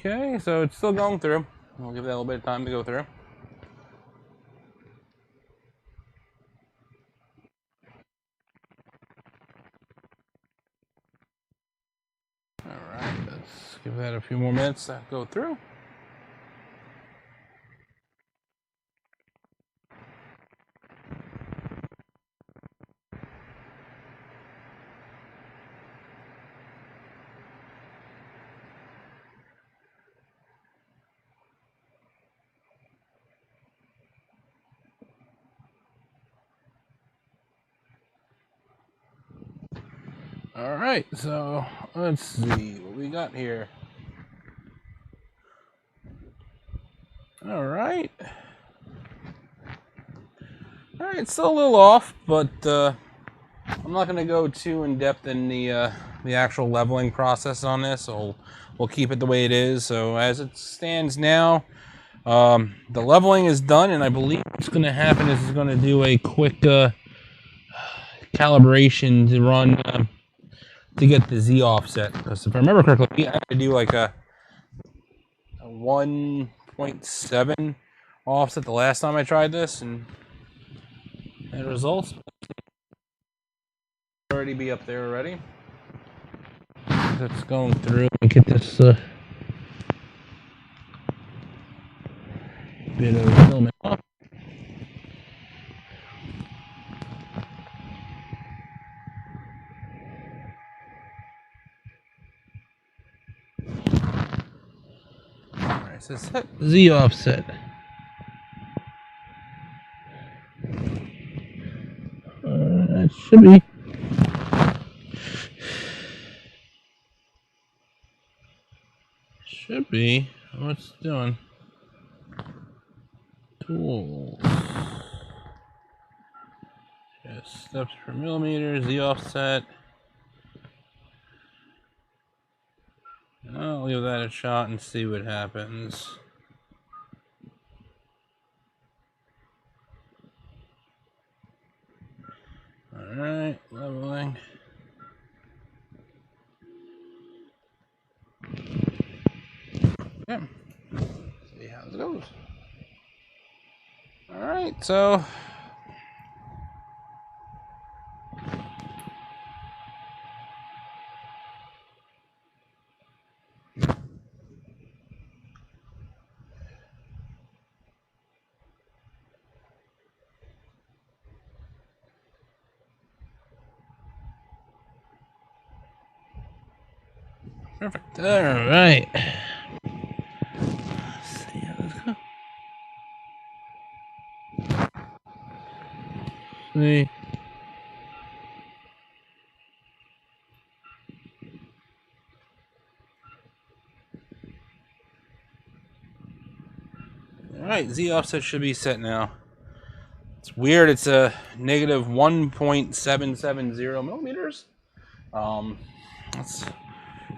Okay, so it's still going through. We'll give that a little bit of time to go through. Alright, let's give that a few more minutes to go through. All right, so let's see what we got here. All right, it's still a little off, but I'm not going to go too in depth in the the actual leveling process on this. So we'll keep it the way it is. So as it stands now, the leveling is done, and I believe what's going to happen is it's going to do a quick calibration to run to get the Z offset. Because if I remember correctly, I had to do like a 1.7 offset the last time I tried this, and the results already be up there already. That's going through and get this bit of filament off. Alright, so set Z offset. That should be what's it doing. Tools. Yes, steps per millimeter, Z offset. I'll give that a shot and see what happens. Alright, leveling. Okay. See how it goes. Alright, so perfect. Alright. See how this goes. See. Alright, Z offset should be set now. It's weird, it's a negative 1.770 millimeters. That's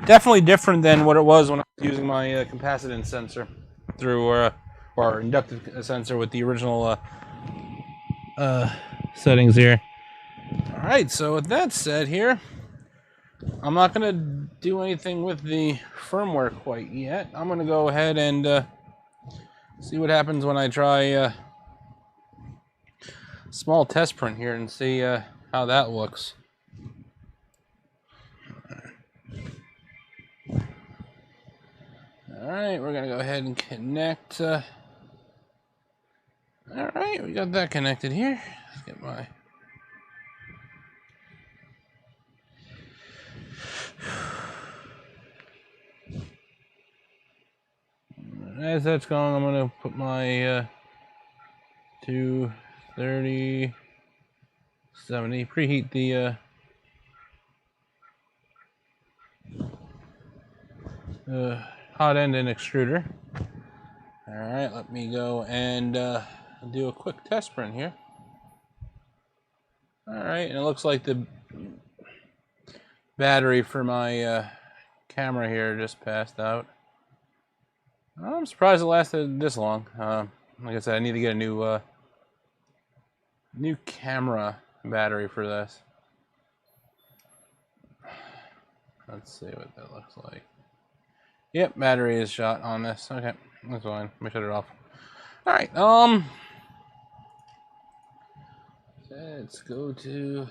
definitely different than what it was when I was using my capacitance sensor through, or inductive sensor with the original settings here. Alright, so with that said here, I'm not going to do anything with the firmware quite yet. I'm going to go ahead and see what happens when I try small test print here and see how that looks. Alright, we're going to go ahead and connect. Alright, we got that connected here. Let's get my... As that's going, I'm going to put my 230, 70, preheat the hot end and extruder. Alright, let me go and do a quick test print here. Alright, and it looks like the battery for my camera here just passed out. I'm surprised it lasted this long. Like I said, I need to get a new camera battery for this. Let's see what that looks like. Yep, battery is shot on this. Okay, that's fine. Let me shut it off. Alright, let's go to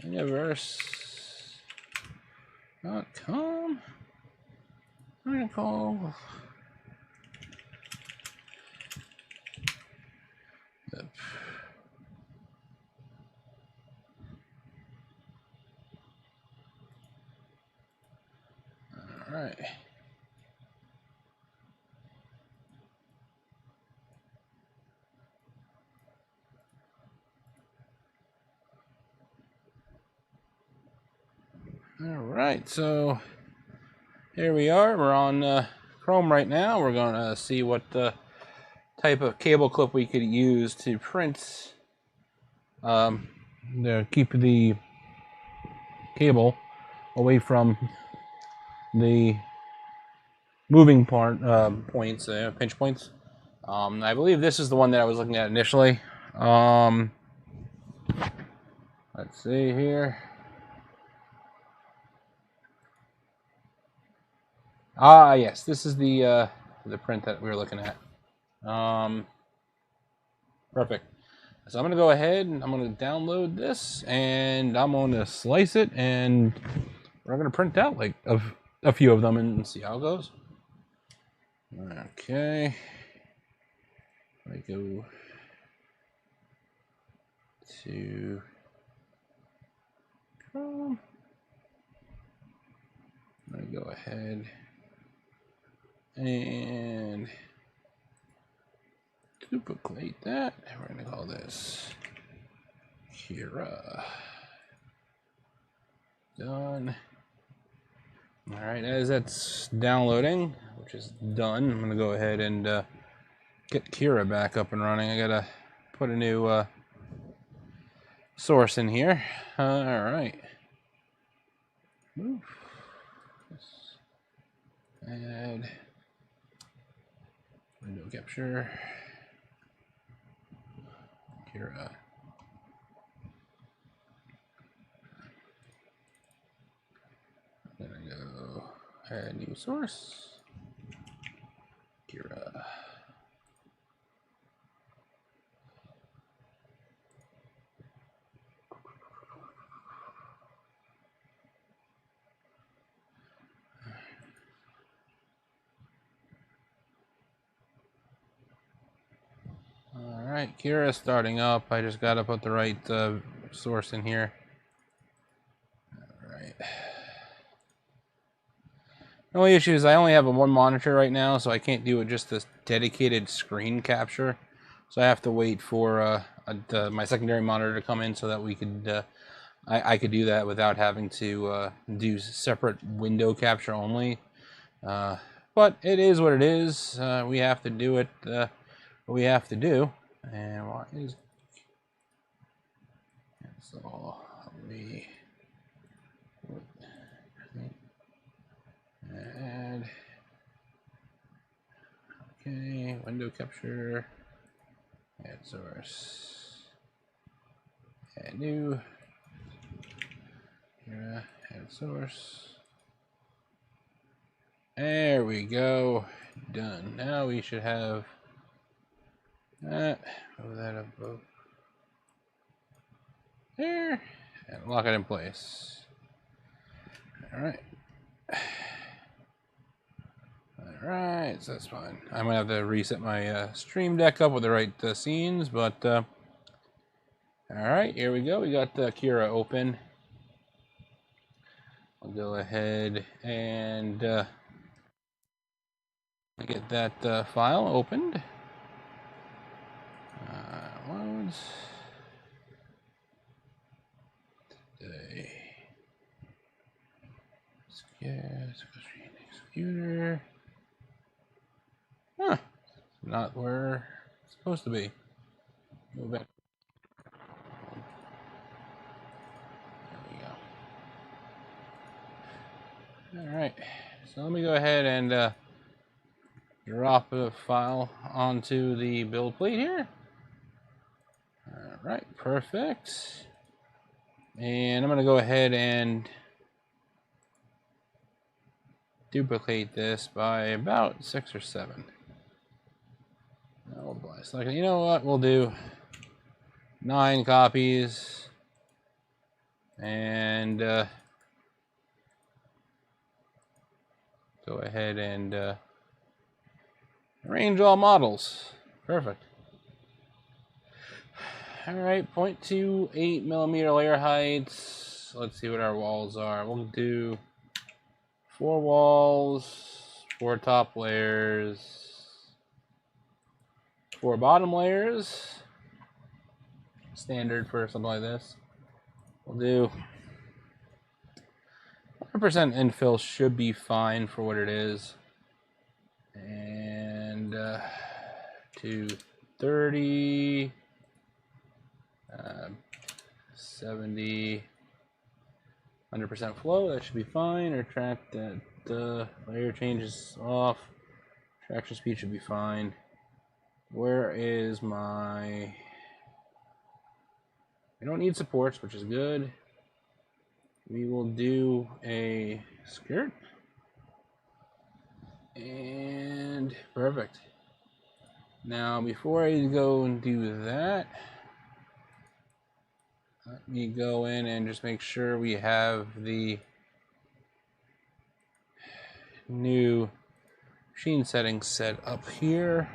universe.com. Article. Yep. All right. All right, so here we are. We're on Chrome right now. We're going to see what type of cable clip we could use to print, to keep the cable away from the moving part points, pinch points. I believe this is the one that I was looking at initially. Let's see here. Yes, this is the print that we were looking at. Perfect. So I'm gonna go ahead and I'm gonna download this and I'm gonna slice it and we're gonna print out like a few of them and see how it goes. Okay. I go to Chrome. I'm gonna go ahead and duplicate that. We're gonna call this Kira. Done. All right, as that's downloading, which is done, I'm gonna go ahead and get Kira back up and running. I gotta put a new source in here. All right. Move. Add window capture. Kira. I'm gonna go add new source. Kira. All right, Kira starting up. I just gotta put the right source in here. All right. The only issue is I only have one monitor right now, so I can't do it just this dedicated screen capture. So I have to wait for my secondary monitor to come in so that we could I could do that without having to do separate window capture only. But it is what it is. We have to do it. What we have to do. And what is? So we add. Okay, window capture. Add source. Add new. Here, add source. There we go. Done. Now we should have that. Move that above there. And lock it in place. Alright. Alright, so that's fine. I'm going to have to reset my stream deck up with the right scenes, but alright, here we go. We got Kira open. I'll go ahead and get that file opened. Loads. Today. Executor. Huh. Not where it's supposed to be. Go back. There we go. Alright. So let me go ahead and drop a file onto the build plate here. Alright, perfect. And I'm going to go ahead and duplicate this by about 6 or 7. Oh boy. So you know what? We'll do 9 copies. And go ahead and arrange all models. Perfect. All right, 0.28 millimeter layer heights. Let's see what our walls are. We'll do 4 walls, 4 top layers, 4 bottom layers. Standard for something like this. We'll do 100% infill should be fine for what it is. And 230. 70, 100% flow, that should be fine. Retract that layer changes off. Traction speed should be fine. Where is my... I don't need supports, which is good. We will do a skirt. And perfect. Now, before I go and do that, let me go in and just make sure we have the new machine settings set up here,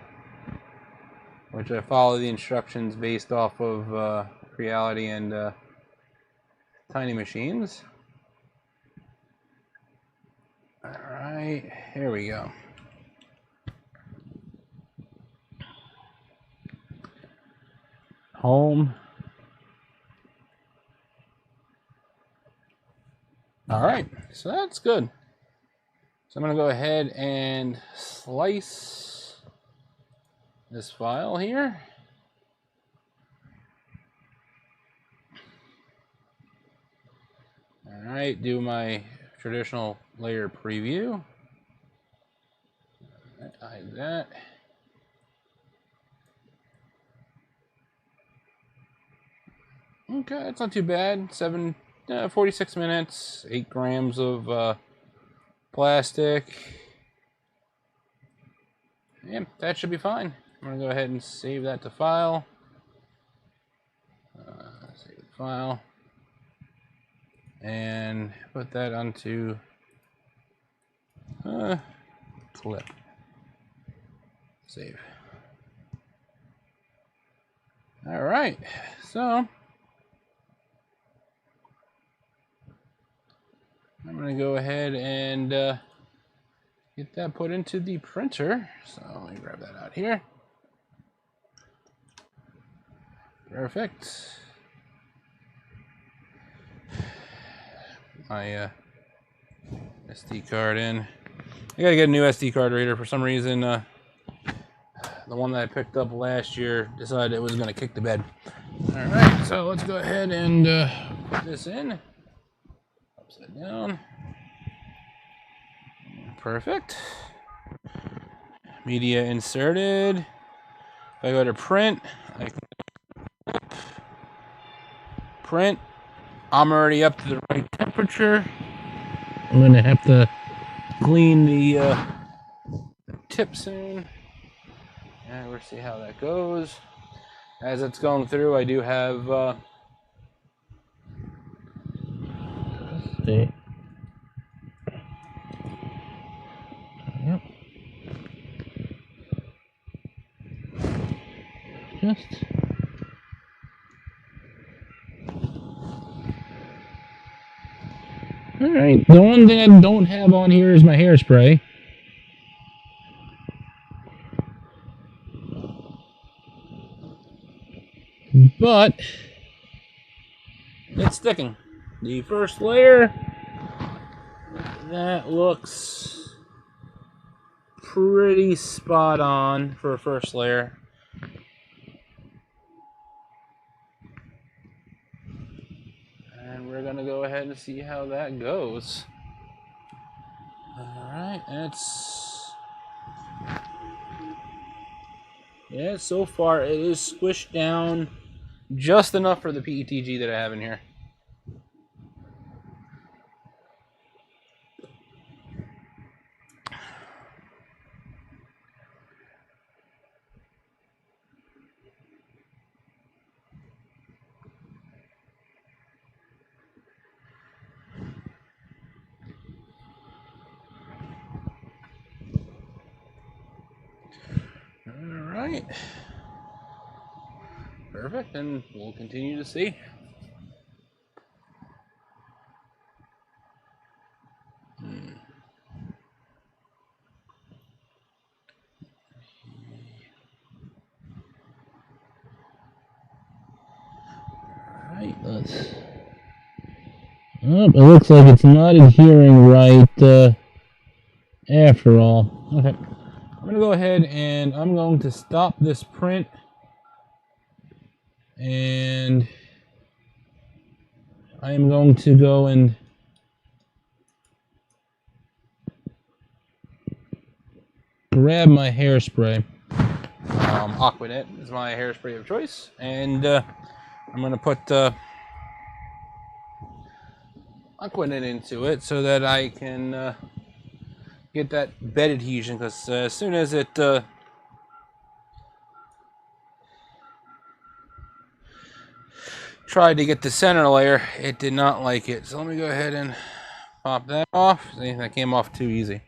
which I follow the instructions based off of Creality and Tiny Machines. Alright, here we go. Home. Alright, so that's good. So I'm going to go ahead and slice this file here. Alright, do my traditional layer preview. Hide that. Okay, that's not too bad. 46 minutes, 8 grams of plastic. Yeah, that should be fine. I'm going to go ahead and save that to file. Save the file. And put that onto clip. Save. All right, so I'm going to go ahead and get that put into the printer. So let me grab that out here. Perfect. My SD card in. I gotta get a new SD card reader. For some reason, the one that I picked up last year decided it was gonna kick the bed. All right, so let's go ahead and put this in. Upside down. Perfect. Media inserted. If I go to print, I can print. I'm already up to the right temperature. I'm gonna have to clean the tip soon. And we'll see how that goes. As it's going through, I do have let's see. Yep. Just all right. The one thing I don't have on here is my hairspray. But it's sticking. The first layer, that looks pretty spot on for a first layer. And we're gonna go ahead and see how that goes. Alright, yeah, so far it is squished down just enough for the PETG that I have in here. Alright. Perfect, and we'll continue to see. Alright, let's... Oh, it looks like it's not adhering right after all. Okay. I'm going to go ahead and I'm going to stop this print. And I am going to go and grab my hairspray. Aquanet is my hairspray of choice, and I'm going to put Aquanet into it so that I can get that bed adhesion, because as soon as it tried to get the center layer, it did not like it. So let me go ahead and pop that off. See, that came off too easy.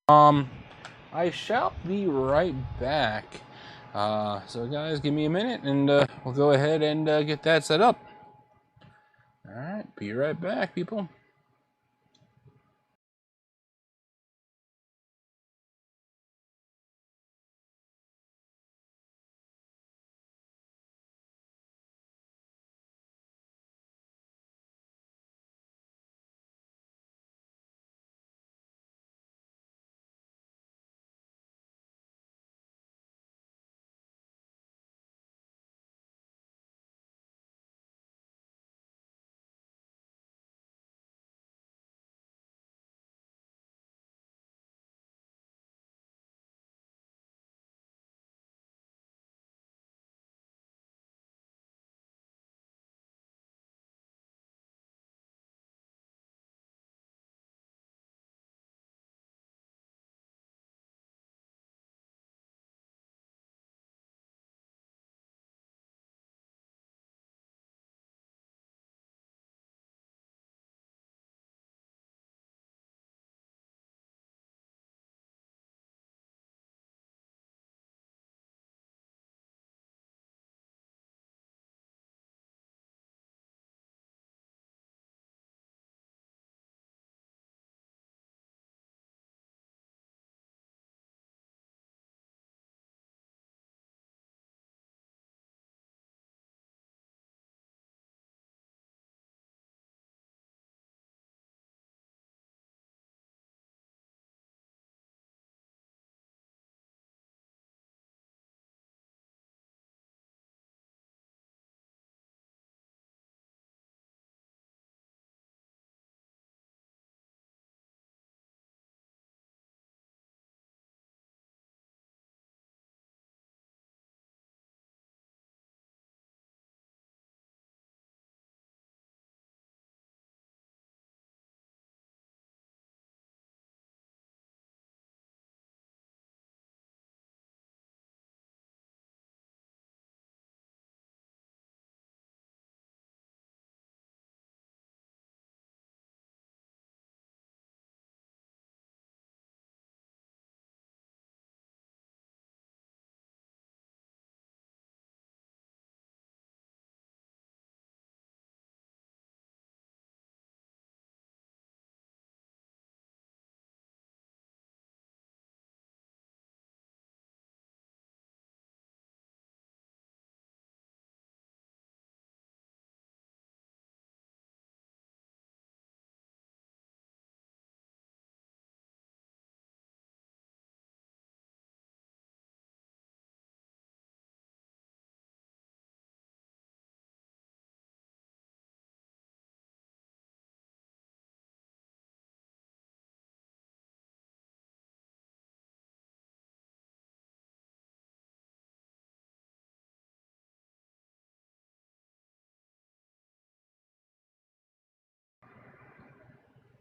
I shall be right back. So guys, give me a minute and we'll go ahead and get that set up. Alright, be right back, people.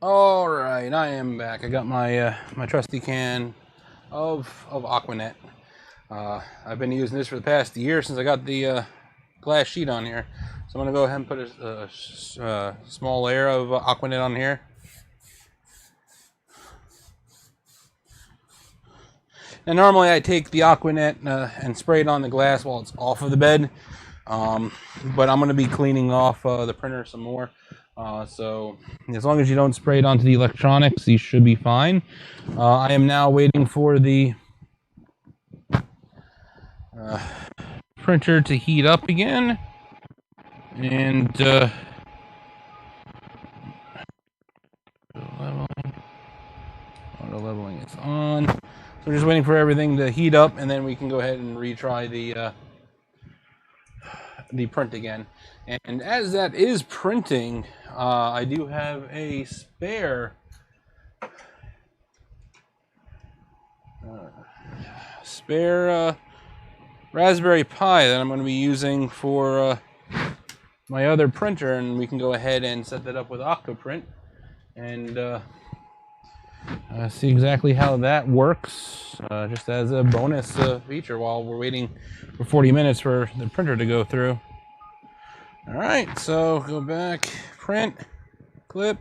All right, I am back. I got my my trusty can of Aquanet. I've been using this for the past year since I got the glass sheet on here. So I'm gonna go ahead and put a small layer of Aquanet on here. And normally I take the Aquanet and spray it on the glass while it's off of the bed. But I'm going to be cleaning off the printer some more. So as long as you don't spray it onto the electronics, you should be fine. I am now waiting for the printer to heat up again. And auto leveling is on. So we're just waiting for everything to heat up, and then we can go ahead and retry the print again. And as that is printing, I do have a spare spare Raspberry Pi that I'm going to be using for my other printer, and we can go ahead and set that up with Octoprint and see exactly how that works, just as a bonus feature while we're waiting for 40 minutes for the printer to go through. All right, so go back, print, clip.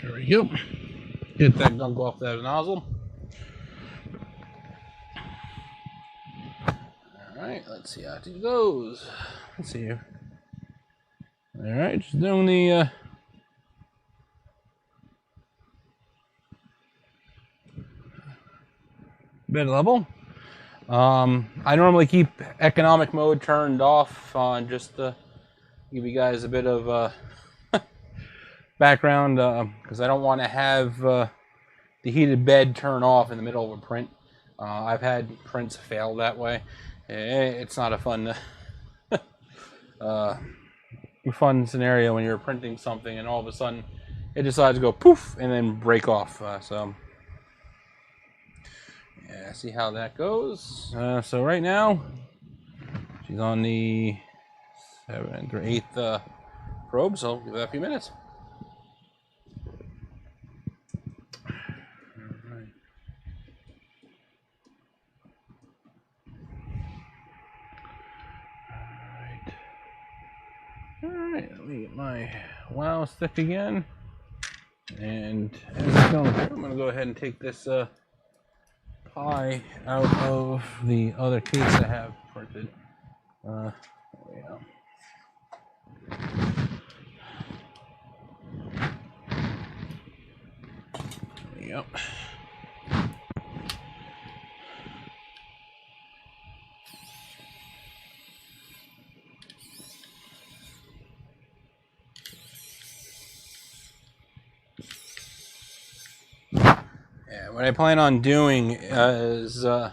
There we go. Get that gunk off that nozzle. All right, let's see how it goes. Let's see here. All right, just doing the bed level. I normally keep economic mode turned off on just to give you guys a bit of background, because I don't want to have the heated bed turn off in the middle of a print. I've had prints fail that way. It's not a fun fun scenario when you're printing something and all of a sudden it decides to go poof and then break off. So yeah, see how that goes. So right now she's on the 7th or 8th probe, so give that a few minutes. Alright, let me get my wow stick again. And as it's going through, I'm going to go ahead and take this pie out of the other case I have printed. There we go. There we go. Yeah, what I plan on doing is I'm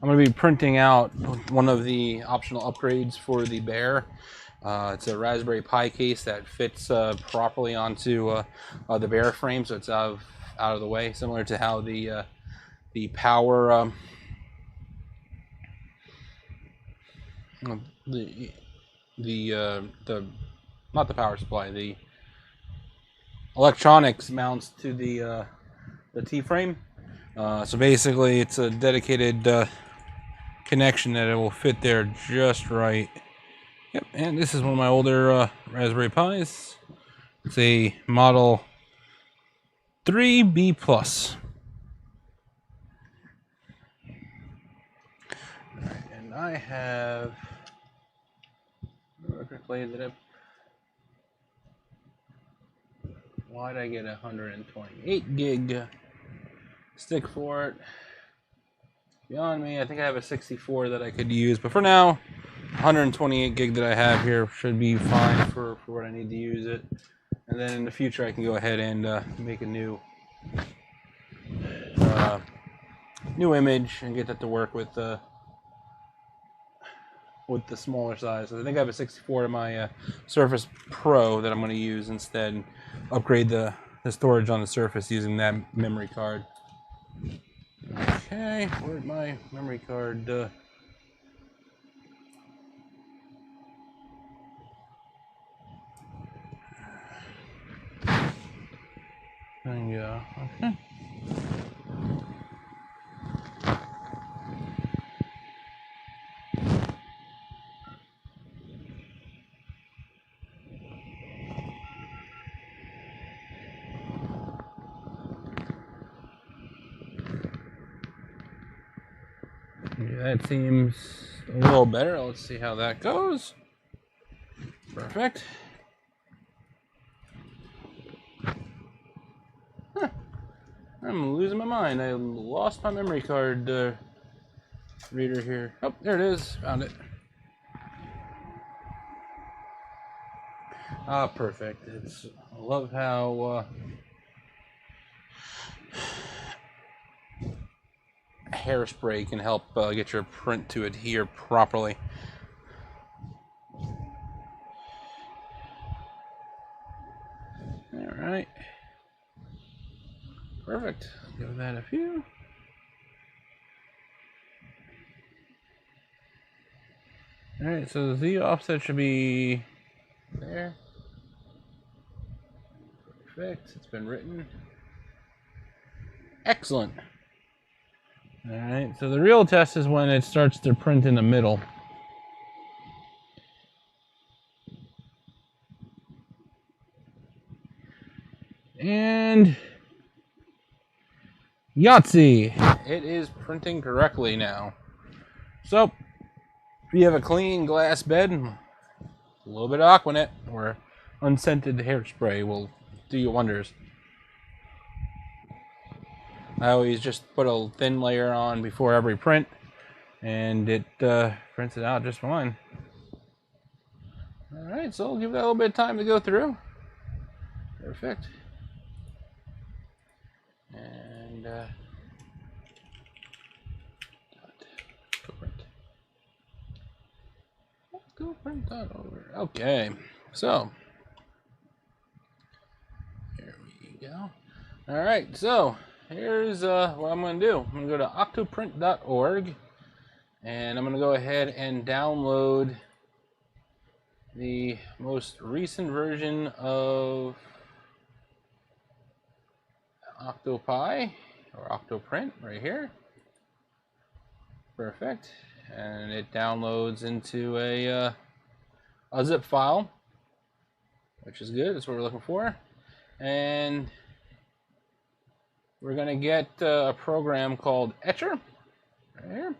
going to be printing out one of the optional upgrades for the Bear. It's a Raspberry Pi case that fits properly onto the Bear frame, so it's out of the way, similar to how the power not the power supply, the electronics mounts to the T-frame. So basically it's a dedicated connection that it will fit there just right. Yep, and this is one of my older Raspberry Pis. It's a Model 3B+. Alright, and I have why'd I get a 128 gig stick for it? Beyond me. I think I have a 64 that I could use, but for now 128 gig that I have here should be fine for what I need to use it. And then in the future I can go ahead and make a new image and get that to work with the smaller size. So I think I have a 64 in my Surface Pro that I'm going to use instead, and upgrade the storage on the Surface using that memory card. Okay, where'd my memory card? There you go. Okay. Yeah, that seems a little better. Let's see how that goes. Perfect. Huh. I'm losing my mind. I lost my memory card reader here. Oh, there it is. Found it. Ah, perfect. I love how hairspray can help get your print to adhere properly. All right. Perfect. Give that a few. All right, so the Z offset should be there. Perfect. It's been written. Excellent. All right, so the real test is when it starts to print in the middle. And Yahtzee! It is printing correctly now. So, if you have a clean glass bed, a little bit of Aquanet or unscented hairspray will do you wonders. I always just put a thin layer on before every print, and it prints it out just fine. Alright, so I'll give that a little bit of time to go through. Perfect. And go print. Let's go print that over. Okay, so here we go. Alright, so here's what I'm going to do. I'm going to go to octoprint.org, and I'm going to go ahead and download the most recent version of Octopi or Octoprint right here. Perfect. And it downloads into a zip file, which is good. That's what we're looking for. And we're going to get a program called Etcher right here.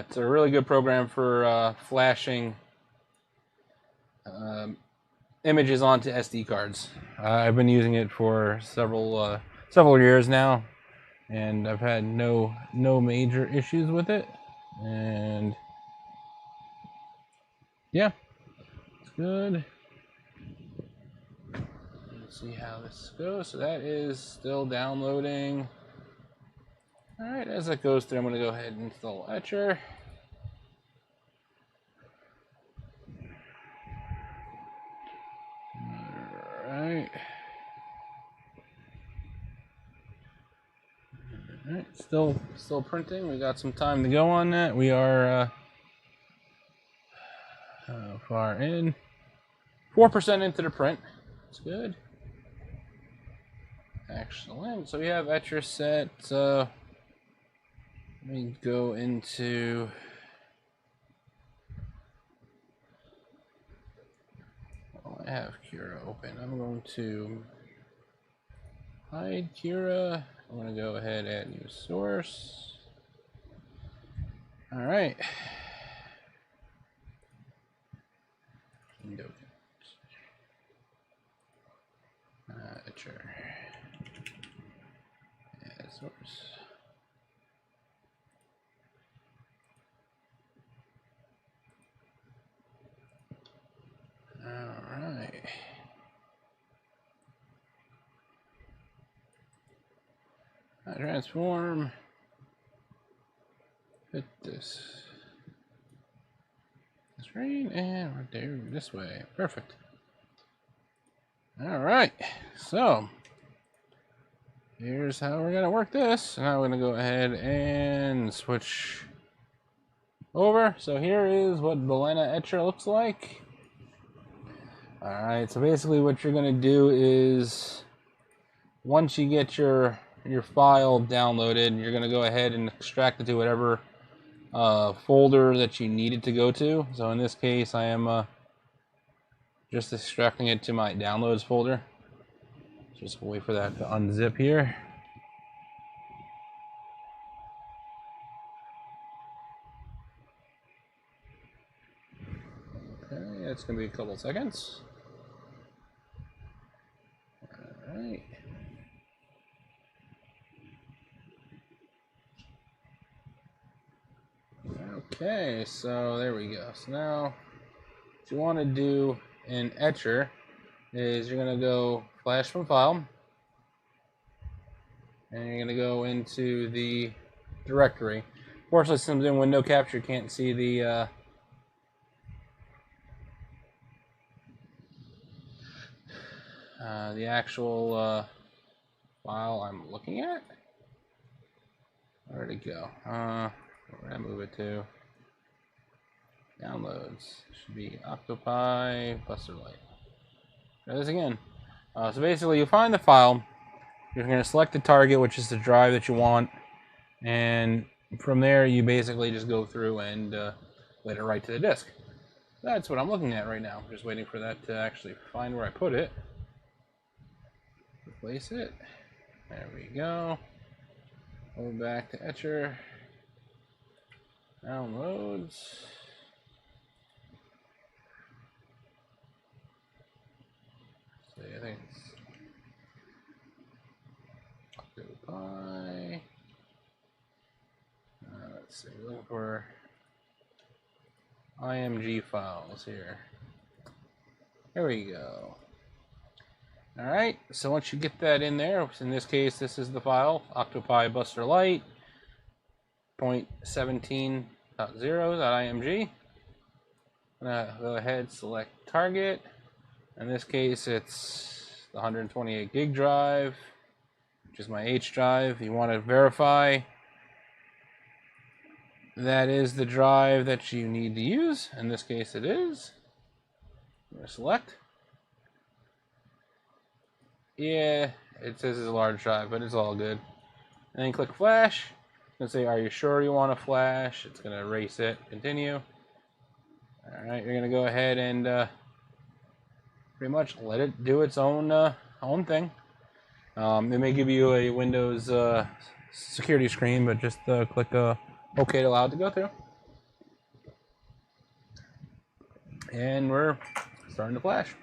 It's a really good program for flashing images onto SD cards. I've been using it for several years now, and I've had no major issues with it. And yeah, it's good. Let's see how this goes. So that is still downloading. All right, as that goes through, I'm going to go ahead and install Etcher. Alright, still printing. We got some time to go on that. We are how far in? 4% into the print. That's good. Excellent. So we have Etcher set. Let me go into I have Cura open. I'm going to hide Cura. I'm going to go ahead and use source. All right. Etcher. Add source. Alright. Transform. Hit this screen and right there this way. Perfect. Alright. So here's how we're gonna work this. Now we're gonna go ahead and switch over. So here is what the Lena Etcher looks like. Alright, so basically what you're going to do is once you get your file downloaded, you're going to go ahead and extract it to whatever folder that you need it to go to. So in this case, I am just extracting it to my downloads folder. Just wait for that to unzip here. Okay, it's going to be a couple seconds. Alright. Okay, so there we go. So now what you want to do in Etcher is you're going to go flash from file, and you're going to go into the directory. Fortunately, since in window capture, you can't see the actual file I'm looking at. Where'd it go? Where did I move it to? Downloads. Should be Octopi Buster Light. Try this again. So basically, you find the file. You're going to select the target, which is the drive that you want, and from there, you basically just go through and let it write to the disk. That's what I'm looking at right now. Just waiting for that to actually find where I put it. Replace it. There we go. Go back to Etcher. Downloads. So I think it's Octopi. Let's see, look for IMG files here. There we go. Alright, so once you get that in there, in this case, this is the file, Octopi Buster Light, 0.17.0.img. I'm going to go ahead, select target. In this case, it's the 128 gig drive, which is my H drive. You want to verify that is the drive that you need to use. In this case, it is. I'm going to select. Yeah, it says it's a large drive, but it's all good. And then click flash. It's going to say, are you sure you want to flash? It's going to erase it. Continue. Alright, you're going to go ahead and pretty much let it do its own thing. It may give you a Windows security screen, but just click OK to allow it to go through. And we're starting to flash.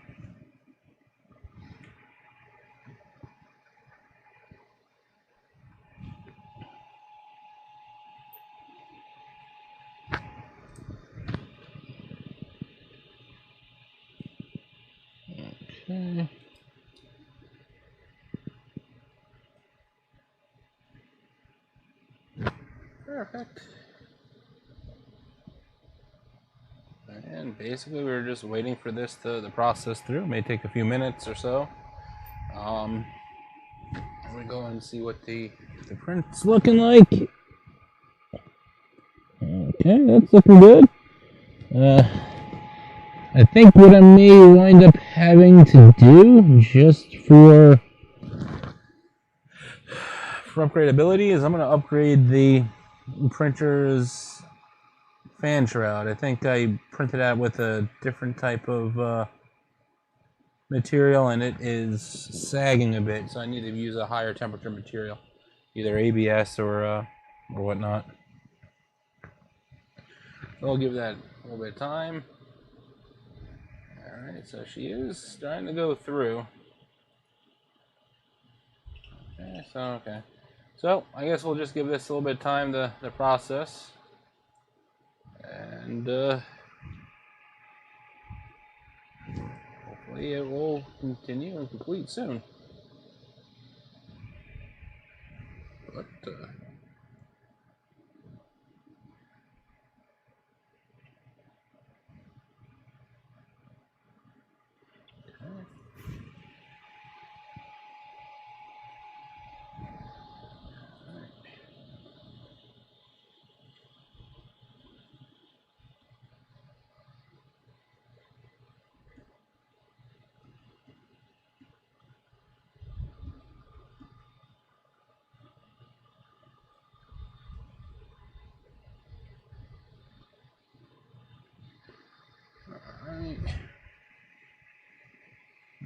Okay. Perfect. And basically, we're just waiting for this to process through. It may take a few minutes or so. We go and see what the print's looking like. Okay, that's looking good. I think what I may wind up having to do, just for upgradability, is I'm going to upgrade the printer's fan shroud. I think I printed out with a different type of material, and it is sagging a bit, so I need to use a higher temperature material, either ABS or whatnot. So I'll give that a little bit of time. Alright, so she is starting to go through. Okay. So I guess we'll just give this a little bit of time to process. And hopefully it will continue and complete soon. But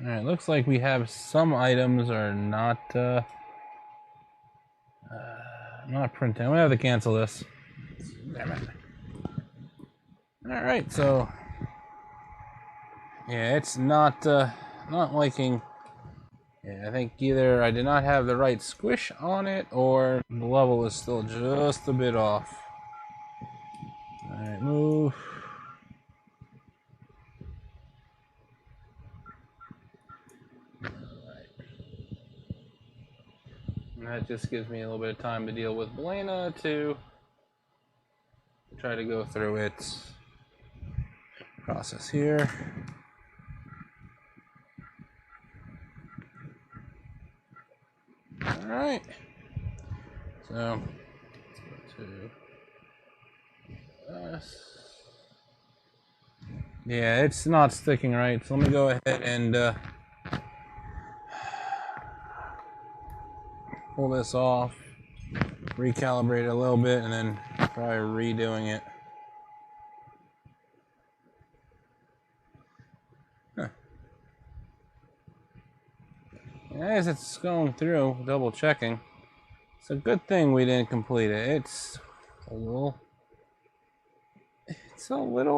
Alright, looks like we have some items are not printing. We have to cancel this. Damn it. Alright, so yeah, it's not liking. Yeah, I think either I did not have the right squish on it, or the level is still just a bit off. Alright, move. And that just gives me a little bit of time to deal with Belena to try to go through its process here. All right. So let's go to this. Yeah, it's not sticking right. So let me go ahead and pull this off, recalibrate it a little bit, and then try redoing it. Huh. As it's going through, double checking, it's a good thing we didn't complete it. It's a little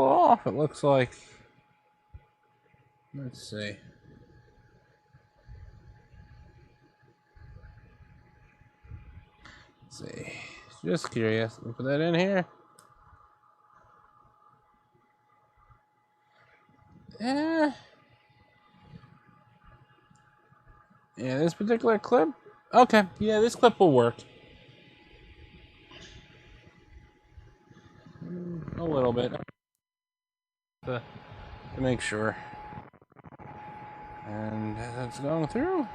off, it looks like. Let's see. Let's see. Just curious. Put that in here. Yeah, this particular clip. Okay, yeah, this clip will work. A little bit. To make sure. And as it's going through,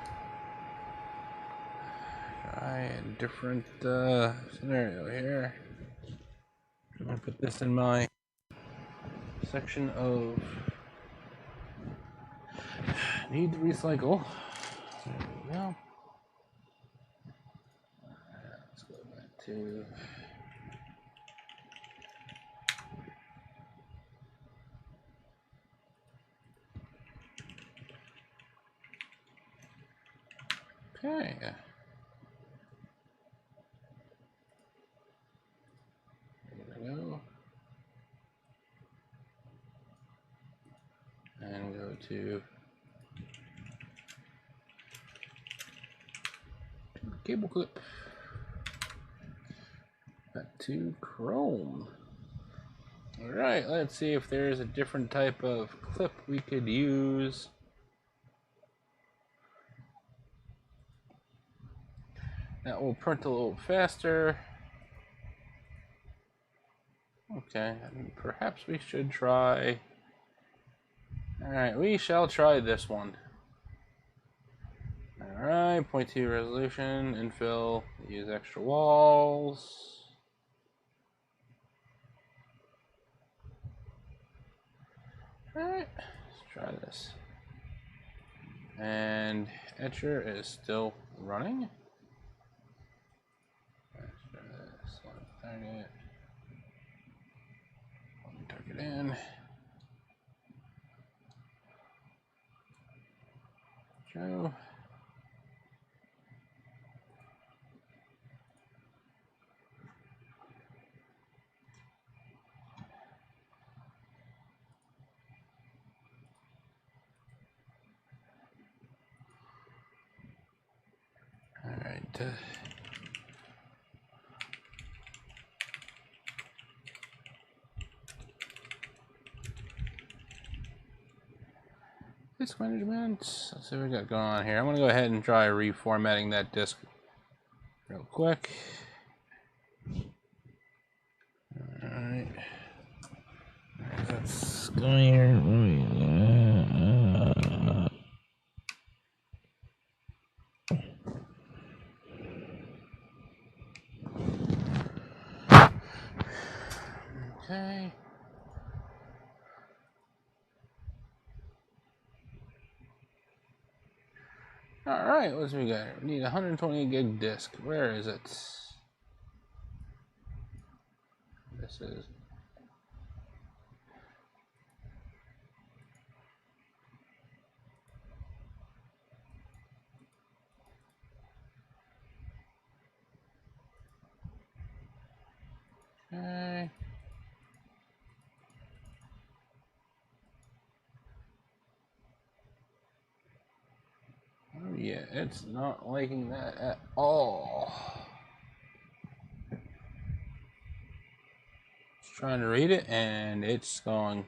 try a different scenario here. I'm going to put this in my section of need to recycle. There we go. Let's go back to okay. There we go. And go to cable clip. Back to Chrome. All right, let's see if there's a different type of clip we could use. That will print a little faster. Okay, perhaps we should try. All right, we shall try this one. All right, 0.2 resolution, infill, use extra walls. All right, let's try this. And Etcher is still running. Let's try this. Let me tuck it in. Show. All right. Disk management. Let's see what we got going on here. I'm going to go ahead and try reformatting that disk real quick. All right. That's going here. Okay. All right, what's we got here? We need a 120 gig disk. Where is it? This is. Okay. Oh yeah, it's not liking that at all. It's trying to read it and it's going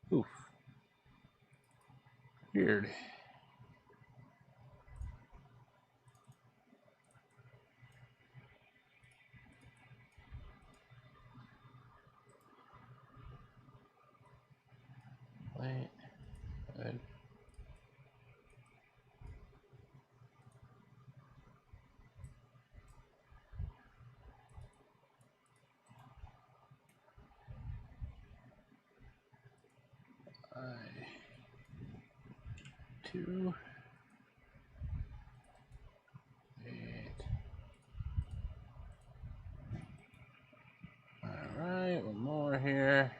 poof. Weird. 2, 8. Alright, one more here.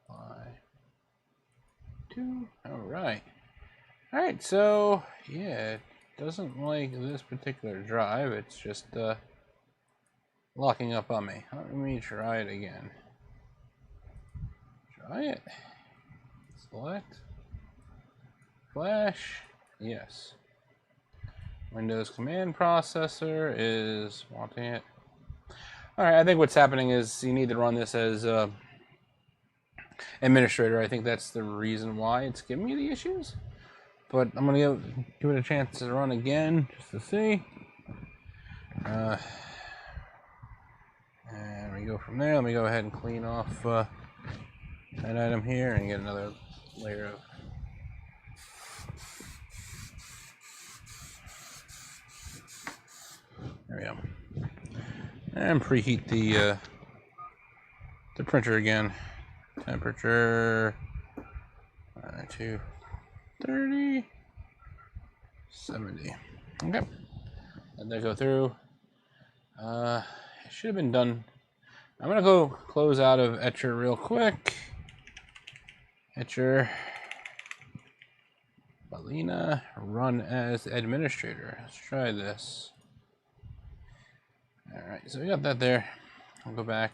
Apply 2. Alright. Alright, so yeah, it doesn't like this particular drive. It's just locking up on me. Let me try it again. Try it. Select. Flash. Yes. Windows command processor is wanting it. Alright, I think what's happening is you need to run this as administrator. I think that's the reason why it's giving me the issues. But I'm going to give it a chance to run again just to see. And we go from there. Let me go ahead and clean off that item here and get another layer of. There we go. And preheat the printer again. Temperature 230, 70. Okay. Let that go through. It should have been done. I'm gonna go close out of Etcher real quick. Etcher. Balina, run as administrator. Let's try this. Alright, so we got that there. I'll go back.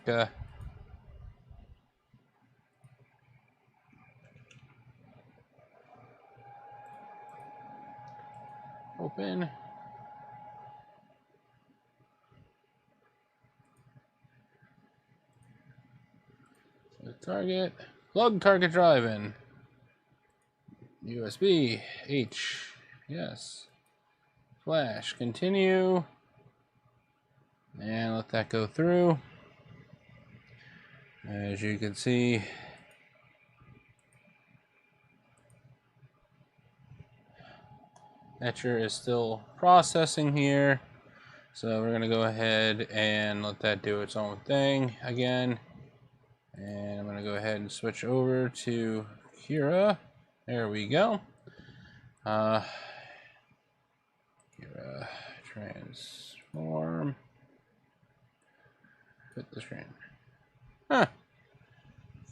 Open. So target. Plug target drive in. USB. H. Yes. Flash. Continue. And let that go through. As you can see, Etcher is still processing here. So we're going to go ahead and let that do its own thing again. And I'm going to go ahead and switch over to Kira. There we go. Kira transform. Put the screen. Huh.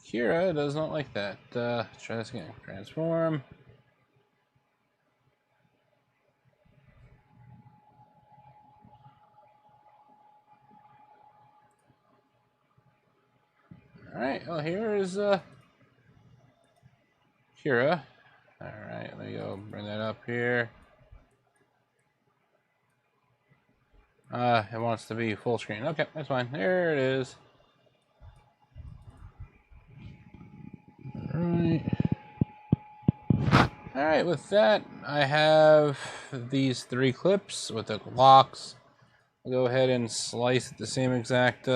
Kira does not like that. Let's try this again. Transform. Alright, well here is Kira. Alright, let me go bring that up here. It wants to be full screen. Okay, that's fine. There it is. Alright, with that, I have these 3 clips with the locks. I'll go ahead and slice it the same exact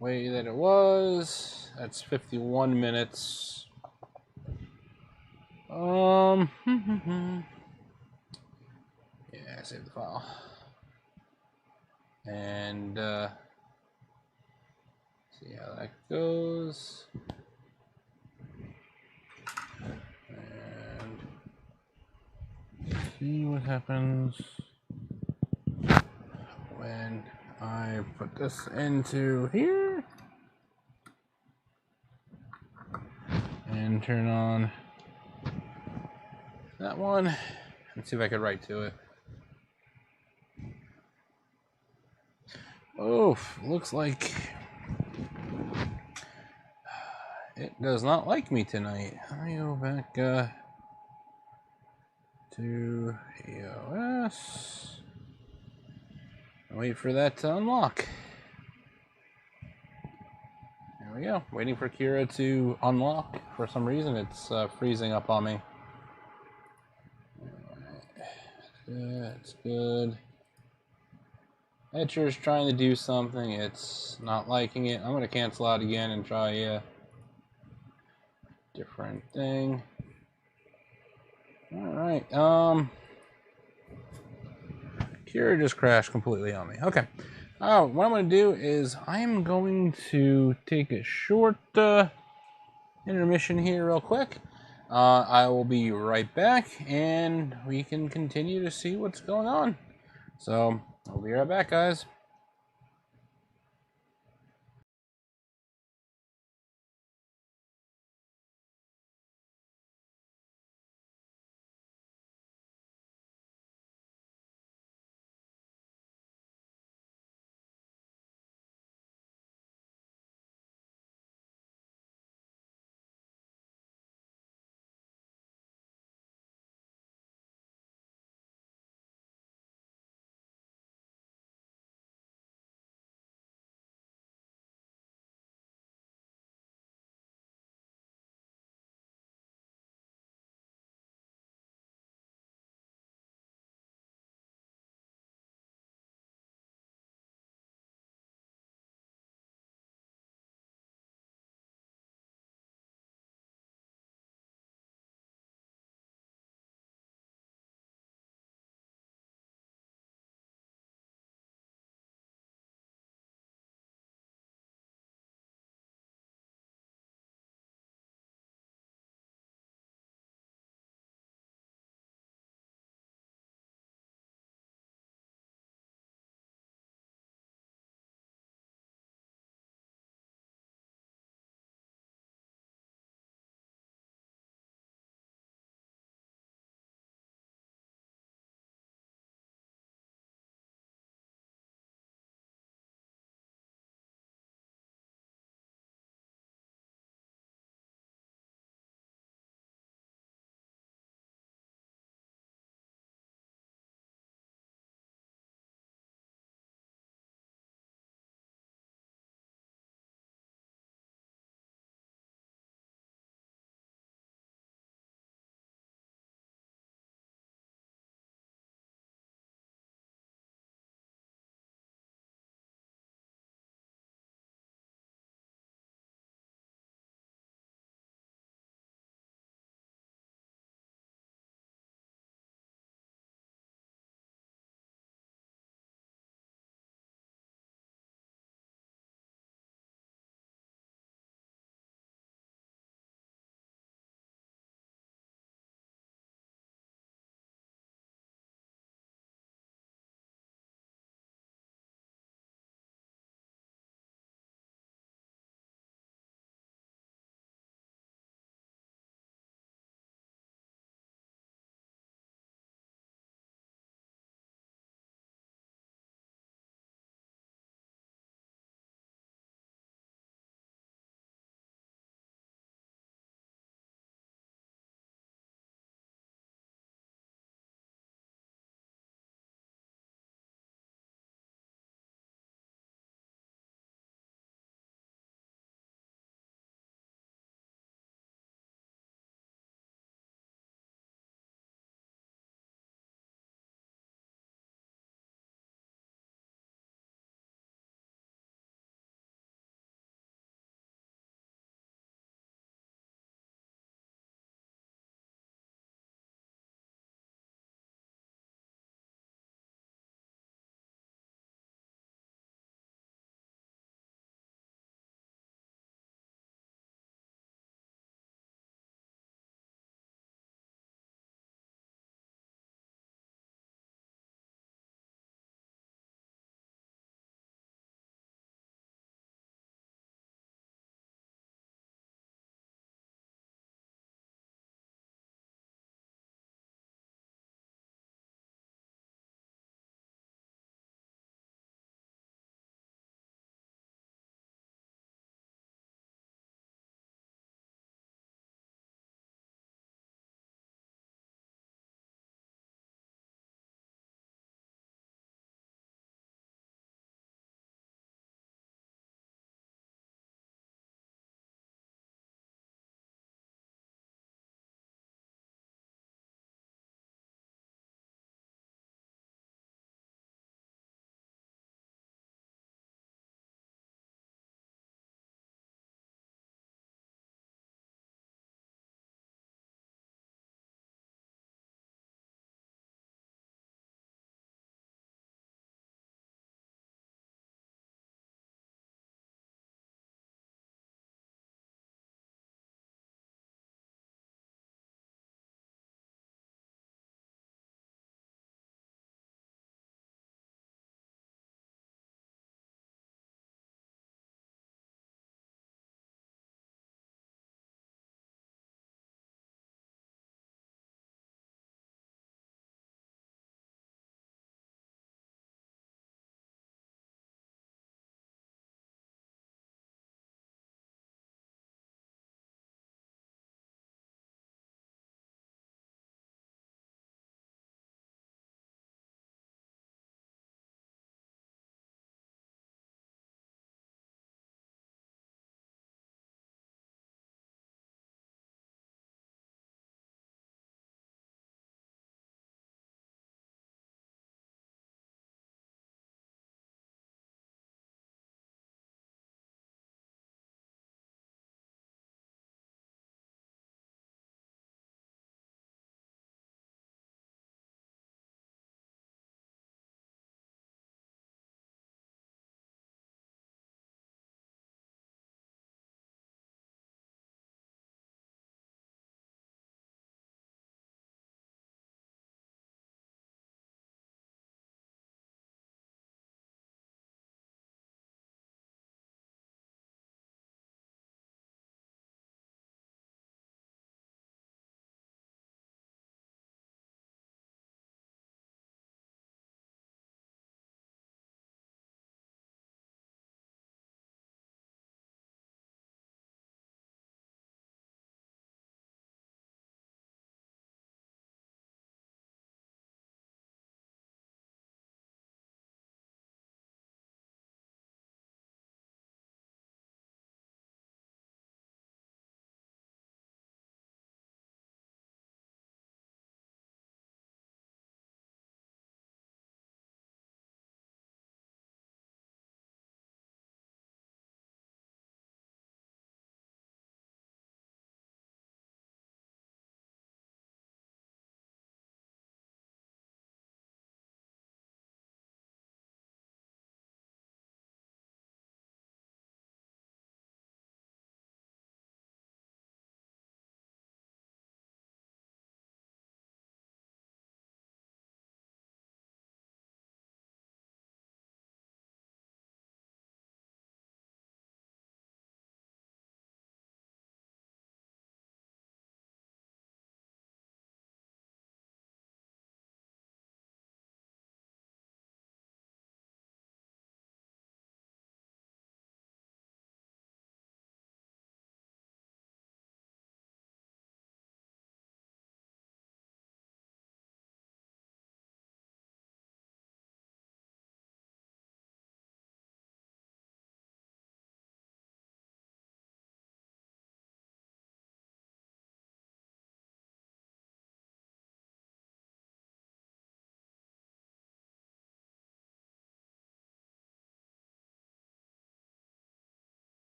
way that it was. That's 51 minutes. Yeah, save the file. And see how that goes. And see what happens when I put this into here and turn on that one. Let's see if I can write to it. Oh, looks like it does not like me tonight. Let me go back to EOS. Wait for that to unlock. There we go. Waiting for Kira to unlock. For some reason, it's freezing up on me. That's good. Etcher's trying to do something. It's not liking it. I'm going to cancel out again and try a different thing. Alright. Kira just crashed completely on me. Okay. What I'm going to do is I'm going to take a short intermission here real quick. I will be right back, and we can continue to see what's going on. So, I'll be right back, guys.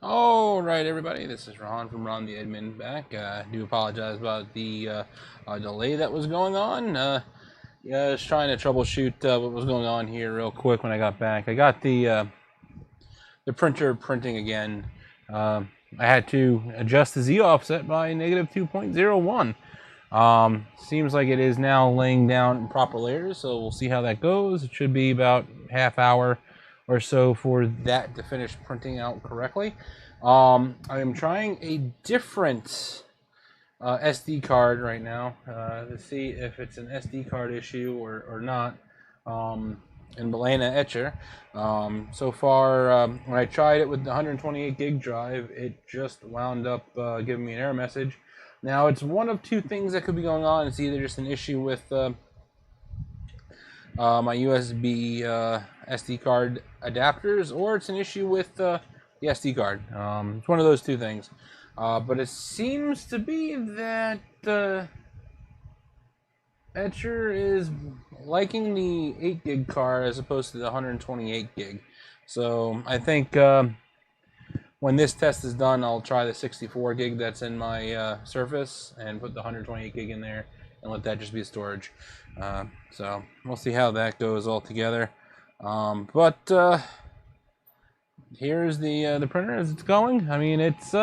All right, everybody, this is Ron from Ron the Admin back. I do apologize about the delay that was going on. Yeah, I was trying to troubleshoot what was going on here real quick when I got back. I got the printer printing again. I had to adjust the Z offset by negative 2.01. Seems like it is now laying down in proper layers, so we'll see how that goes. It should be about half hour or so for that to finish printing out correctly. I am trying a different SD card right now to see if it's an SD card issue or not. In Balena Etcher. So far, when I tried it with the 128 gig drive, it just wound up giving me an error message. Now, it's one of two things that could be going on. It's either just an issue with my USB SD card adapters, or it's an issue with the SD card. It's one of those two things. But it seems to be that the Etcher is liking the 8 gig card as opposed to the 128 gig. So I think when this test is done, I'll try the 64 gig that's in my Surface and put the 128 gig in there and let that just be storage. So we'll see how that goes all together. But here's the printer as it's going. I mean, it's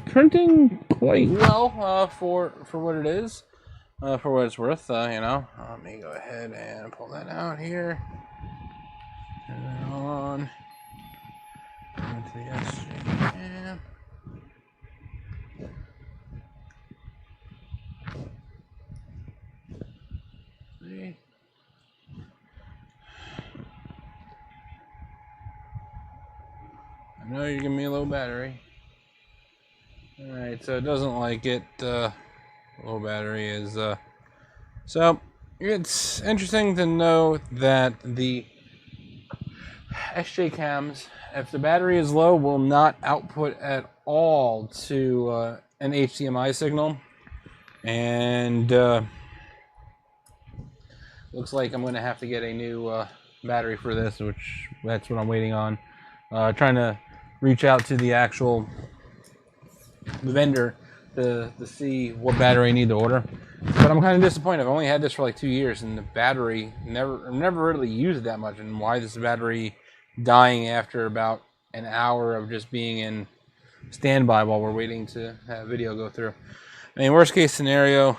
printing quite well for what it is. For what it's worth, you know. Let me go ahead and pull that out here. Turn that on. Into the SG cam. See. I know you're giving me a low battery. Alright, so it doesn't like it. Low battery is so it's interesting to know that the SJ cams, if the battery is low, will not output at all to an HDMI signal, and looks like I'm going to have to get a new battery for this, which that's what I'm waiting on. Trying to reach out to the actual vendor to see what battery I need to order. But I'm kind of disappointed. I've only had this for like 2 years, and the battery never really used it that much. And why this battery dying after about an hour of just being in standby while we're waiting to have video go through? I mean, worst case scenario,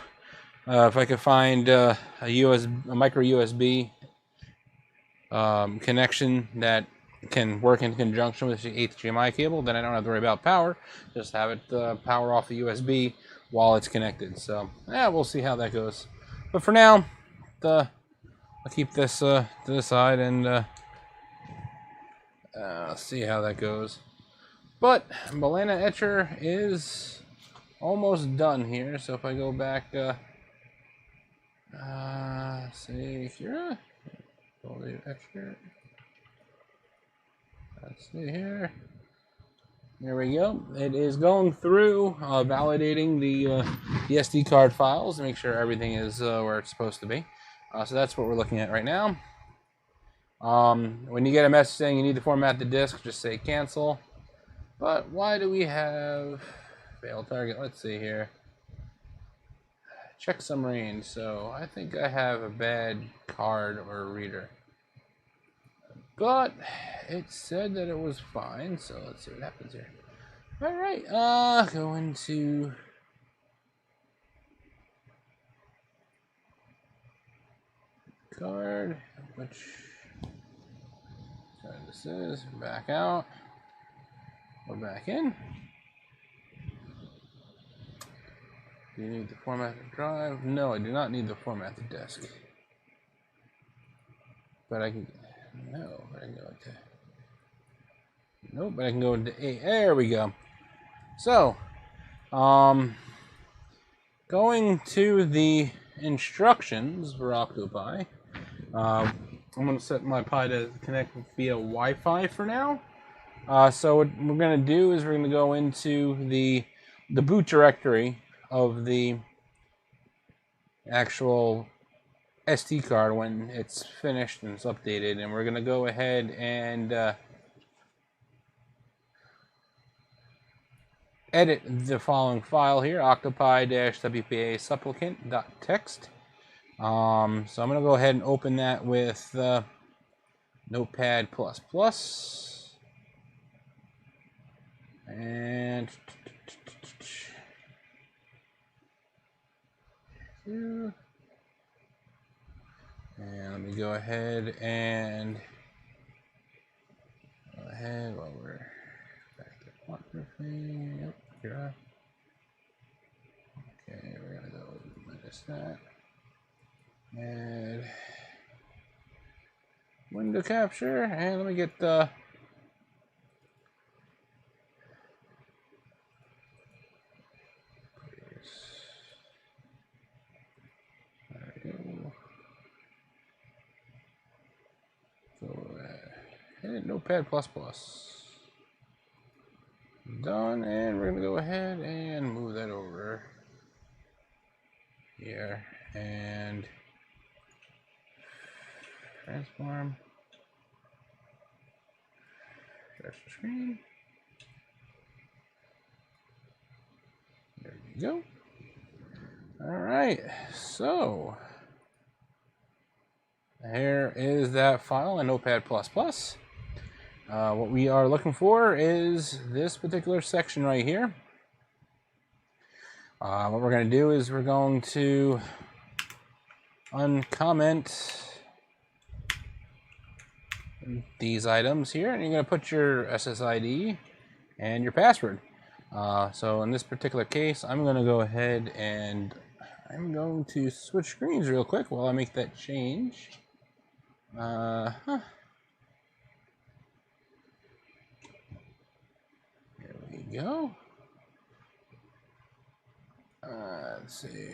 if I could find a micro USB connection that can work in conjunction with the HDMI cable, then I don't have to worry about power. Just have it power off the USB while it's connected. So yeah, we'll see how that goes. But for now, I'll keep this to the side and see how that goes. But Balena Etcher is almost done here. So if I go back, see here, Etcher. Let's see here. There we go. It is going through, validating the SD card files to make sure everything is where it's supposed to be. So that's what we're looking at right now. When you get a message saying you need to format the disk, just say cancel. But why do we have failed target? Let's see here. Check some range. So I think I have a bad card or reader. But it said that it was fine, so let's see what happens here. Alright, go into card, which card this is, back out, go back in. Do you need to format the drive? No, I do not need to format the disk. But I can... No, but I can go into... Nope, but I can go into 8. There we go. So, going to the instructions for Octopi, I'm going to set my Pi to connect via Wi-Fi for now. So what we're going to do is we're going to go into the boot directory of the actual SD card when it's finished and it's updated, and we're going to go ahead and edit the following file here, octopi-wpa supplicant.txt. So I'm going to go ahead and open that with Notepad++. And let me go ahead while we're back to quantity. Yep, here. Okay, we're gonna go minus that. And window capture, and let me get the Notepad++. Done, and we're gonna go ahead and move that over here and transform. Refresh the screen. There we go. All right, so here is that file in Notepad++. What we are looking for is this particular section right here. What we're going to do is we're going to uncomment these items here, and you're going to put your SSID and your password. So in this particular case, I'm going to go ahead and I'm going to switch screens real quick while I make that change. There we go. Let's see.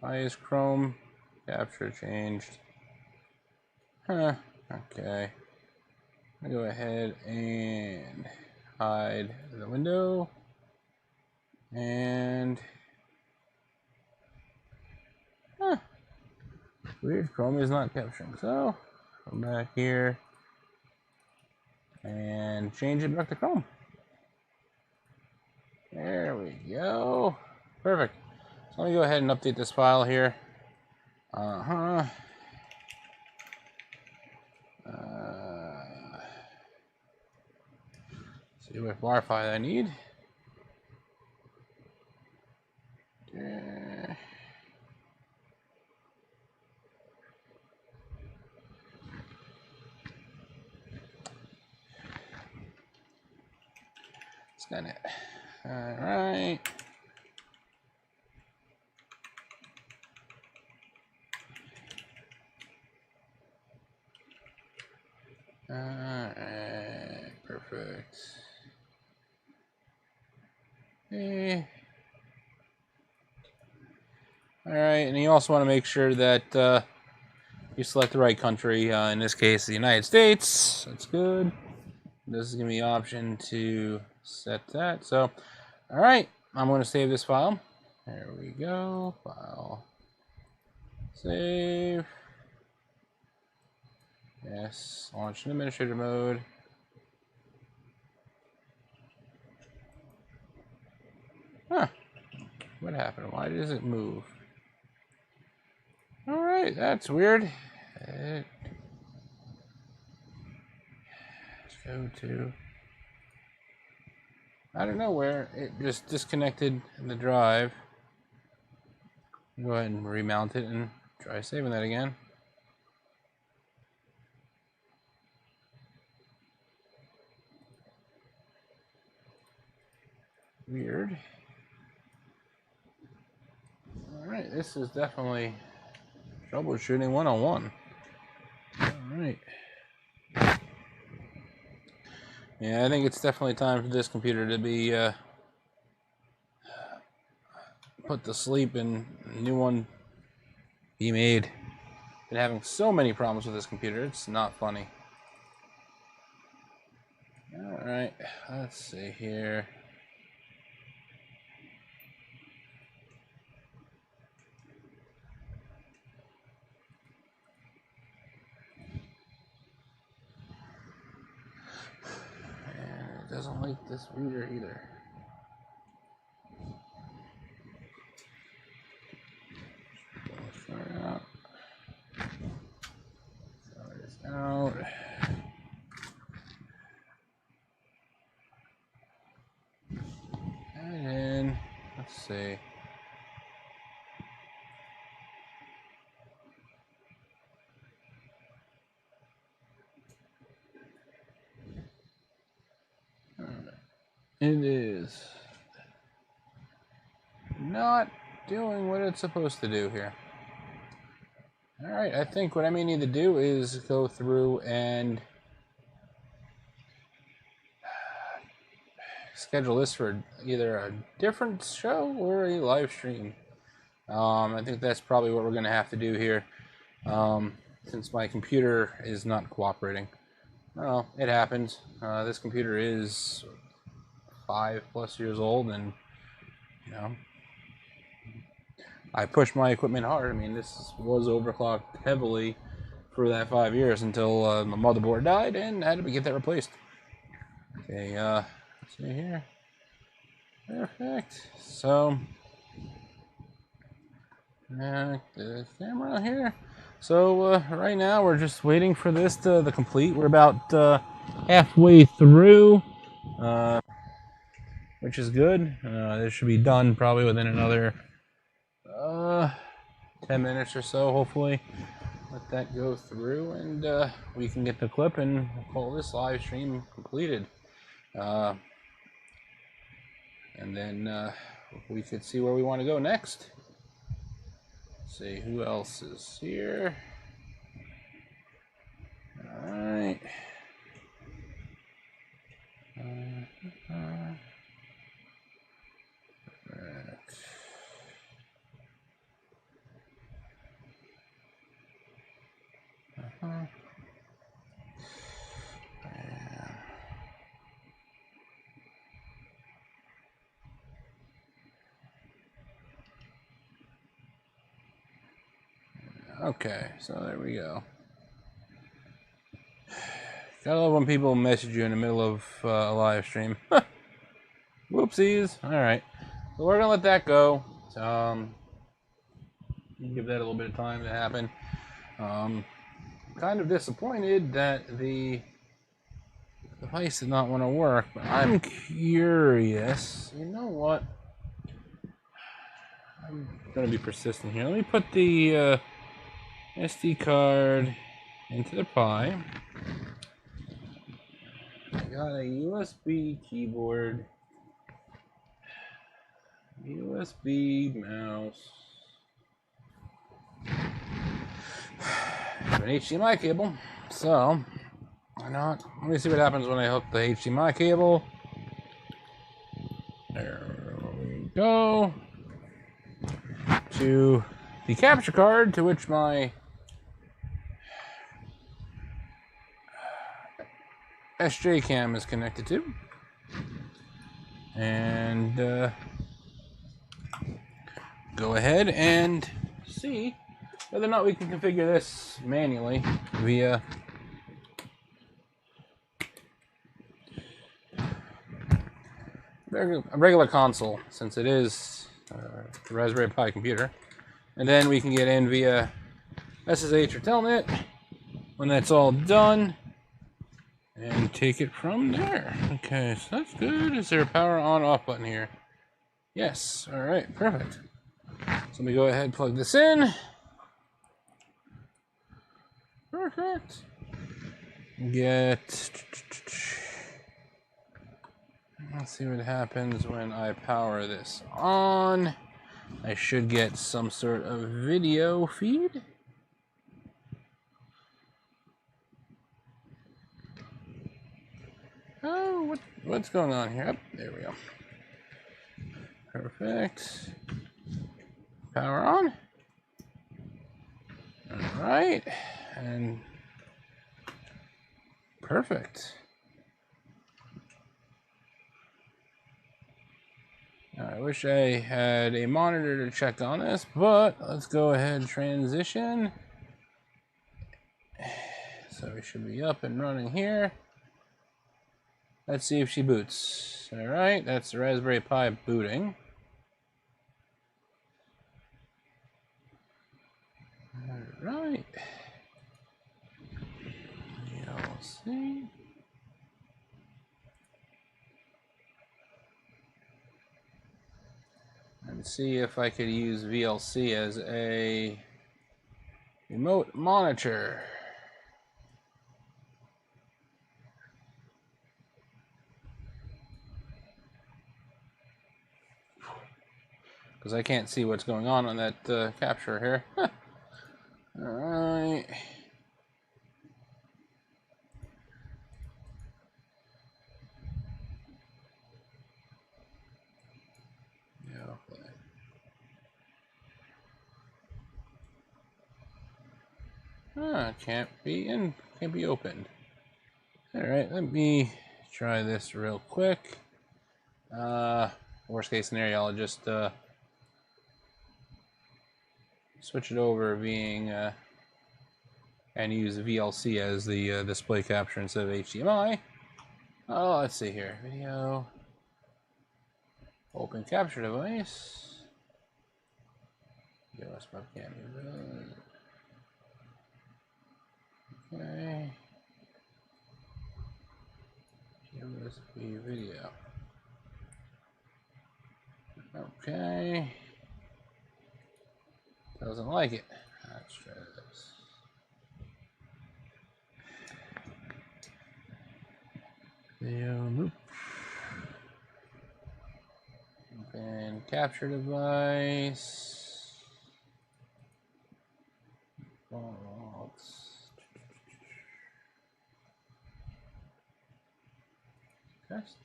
Why is Chrome capture changed? Okay. I'm gonna go ahead and hide the window. And weird, Chrome is not capturing. So come back here and change it back to Chrome. There we go. Perfect. So let me go ahead and update this file here. See what Wi-Fi I need. Scan it. All right. Alright, perfect. Okay. Alright, and you also want to make sure that you select the right country. In this case, the United States. That's good. This is going to be the option to set that. So, alright, I'm going to save this file. There we go. File. Save. Yes, launch in administrator mode. What happened? Why does it move? Alright, that's weird. Let's go to... I don't know where. It just disconnected the drive. Go ahead and remount it and try saving that again. Weird. Alright, this is definitely troubleshooting 101. Alright. Yeah, I think it's definitely time for this computer to be put to sleep and a new one be made. Been having so many problems with this computer, it's not funny. Alright, let's see here. And it doesn't like this reader either. Start out. Start this out. And then, let's see. It is not doing what it's supposed to do here. Alright, I think what I may need to do is go through and schedule this for either a different show or a live stream. I think that's probably what we're going to have to do here, since my computer is not cooperating. Well, it happens. This computer is 5+ years old, and you know, I pushed my equipment hard. I mean, this was overclocked heavily for that 5 years until my motherboard died and I had to get that replaced. Okay, let's see here. Perfect. So, the camera here. So right now we're just waiting for this to complete. We're about halfway through. Which is good. This should be done probably within another 10 minutes or so, hopefully. Let that go through, and we can get the clip and call this live stream completed. And then we could see where we want to go next. Let's see who else is here. All right. Okay, so there we go. Gotta love when people message you in the middle of a live stream. Whoopsies. Alright, so we're gonna let that go. Give that a little bit of time to happen. Kind of disappointed that the device did not want to work, but I'm curious. You know what? I'm gonna be persistent here. Let me put the SD card into the Pi. I got a USB keyboard, USB mouse, an HDMI cable. So, why not? Let me see what happens when I hook the HDMI cable. There we go. To the capture card, to which my SJ cam is connected to, and go ahead and see whether or not we can configure this manually via a regular console, since it is a Raspberry Pi computer, and then we can get in via SSH or Telnet when that's all done and take it from there. Okay, so that's good. Is there a power on off button here? Yes. All right, perfect. So let me go ahead and plug this in. Perfect. Let's see what happens when I power this on. I should get some sort of video feed. Oh, what's going on here? Oh, there we go. Perfect. Power on. All right, and perfect. I wish I had a monitor to check on this, but let's go ahead and transition. So we should be up and running here. Let's see if she boots. All right, that's the Raspberry Pi booting. All right. VLC. And see if I could use VLC as a remote monitor. Because I can't see what's going on that capture here. Alright. Can't be opened. Alright, let me try this real quick. Worst case scenario, I'll just switch it over being and use VLC as the display capture instead of HDMI. Oh, let's see here. Video. Open capture device. US webcam. Okay. USB video. Okay. Doesn't like it. Let's try this. Video loop. Open capture device. Test.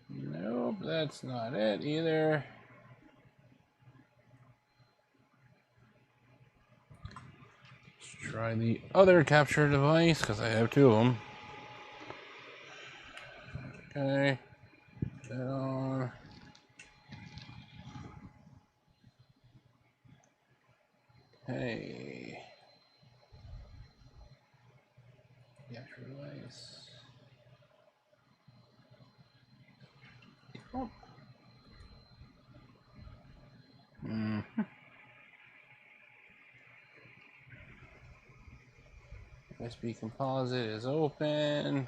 Nope, that's not it either. Let's try the other capture device because I have two of them. Okay, put that on. Okay. Capture device. Oh. USB composite is open.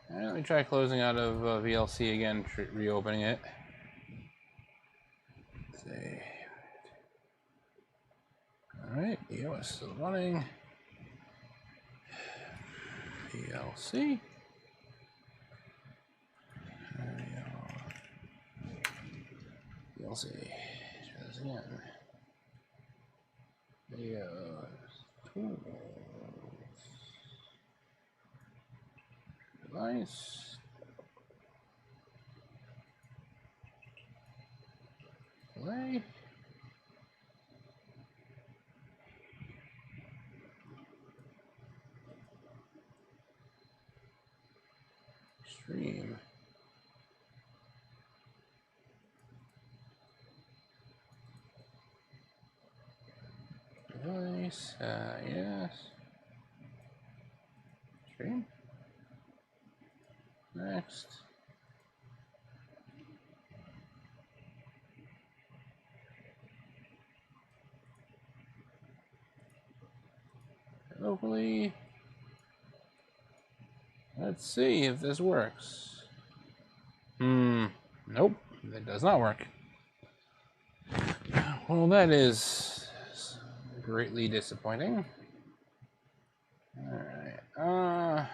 And let me try closing out of VLC again, reopening it. Let's see. All right, EOS still running. VLC. VLC. Try this again. Videos. Tools. Device. Play. Stream. Device. Yes. Stream. Next. Locally. Let's see if this works. Nope, that does not work. Well, that is greatly disappointing. All right.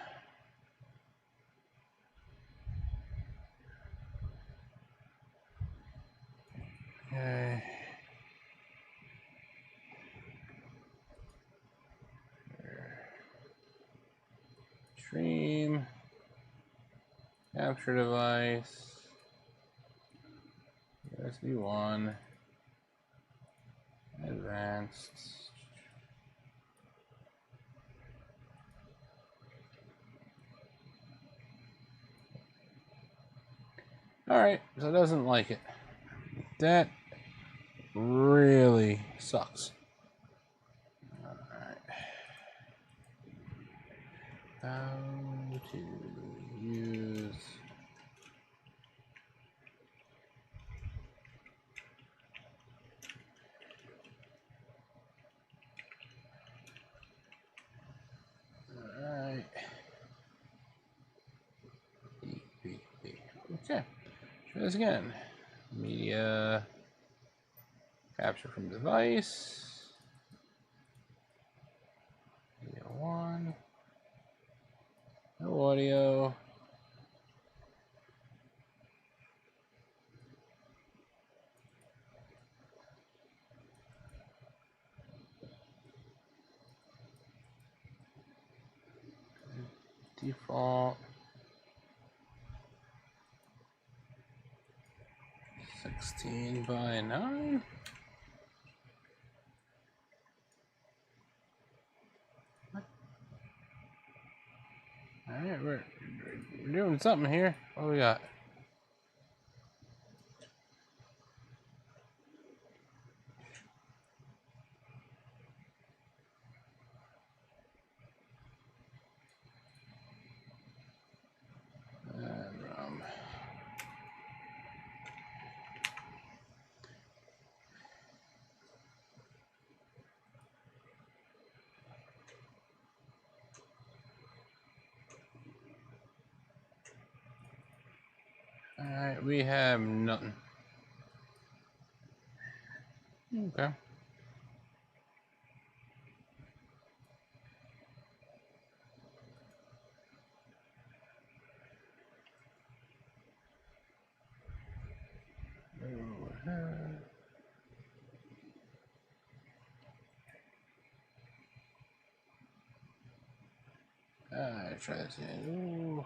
Okay. Stream. Capture device. USB 1. Advanced. Alright, so it doesn't like it. That really sucks. How to use okay. Try this again. Media capture from device. Media 1. No audio. Default 16:9. Alright, we're doing something here. What do we got? Alright, we have nothing. Okay. Alright, try this again. Ooh.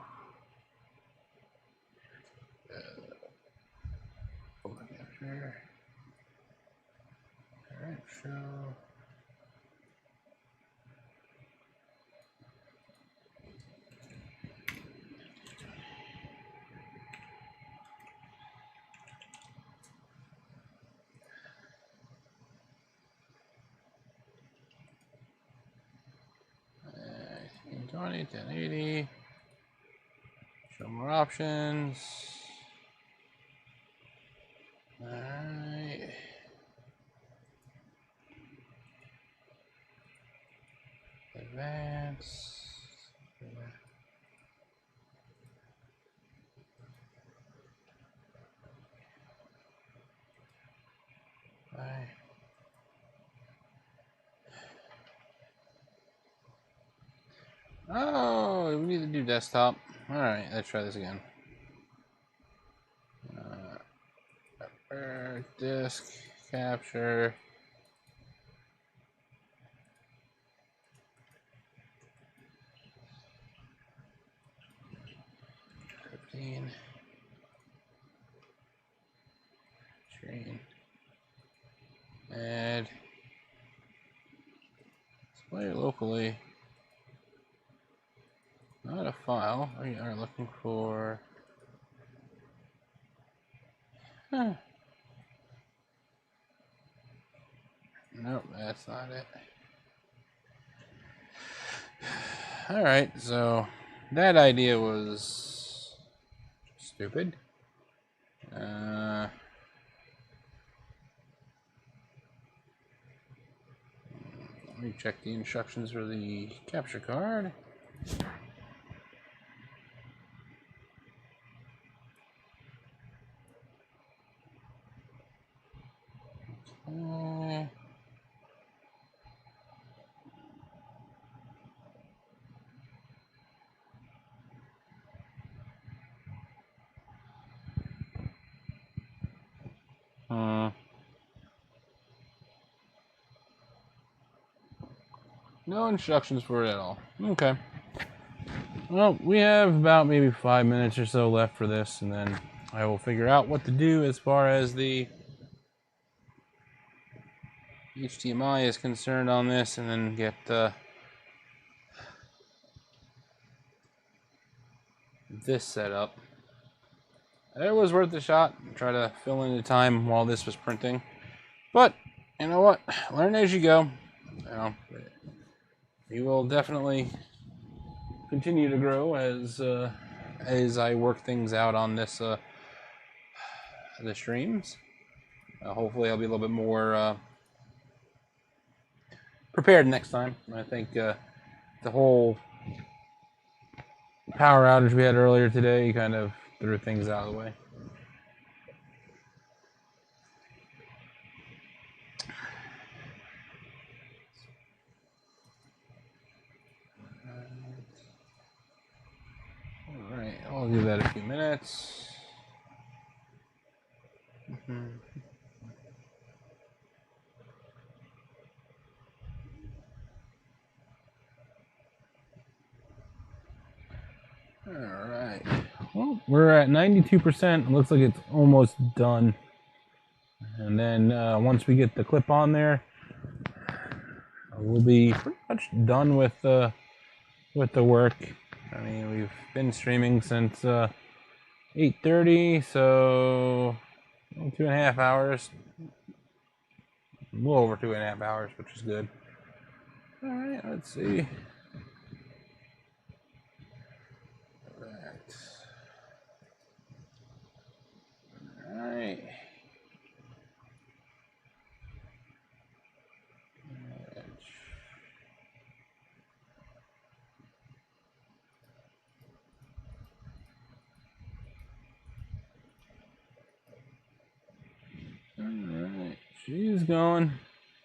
Photo capture. Alright, show. Alright, 1020, 1080. Show more options. Alright. Advance. Alright. Oh, we need to do desktop. Alright, let's try this again. Disk capture. Screen. Add. Display locally. Not a file. We are looking for. Huh. Nope, that's not it. Alright, so that idea was stupid. Let me check the instructions for the capture card. Okay. No instructions for it at all. Okay. Well, we have about maybe 5 minutes or so left for this, and then I will figure out what to do as far as the HDMI is concerned on this, and then get this set up. It was worth a shot. Try to fill in the time while this was printing. But, you know what? Learn as you go. You know, you will definitely continue to grow as I work things out on this the streams. Hopefully, I'll be a little bit more prepared next time. I think the whole power outage we had earlier today kind of threw things out of the way. All right, I'll give that a few minutes. All right. Well, we're at 92%. Looks like it's almost done. And then once we get the clip on there, we'll be pretty much done with the work. I mean, we've been streaming since 8:30, so 2.5 hours. A little over 2.5 hours, which is good. All right, let's see. All right. Alright, she's going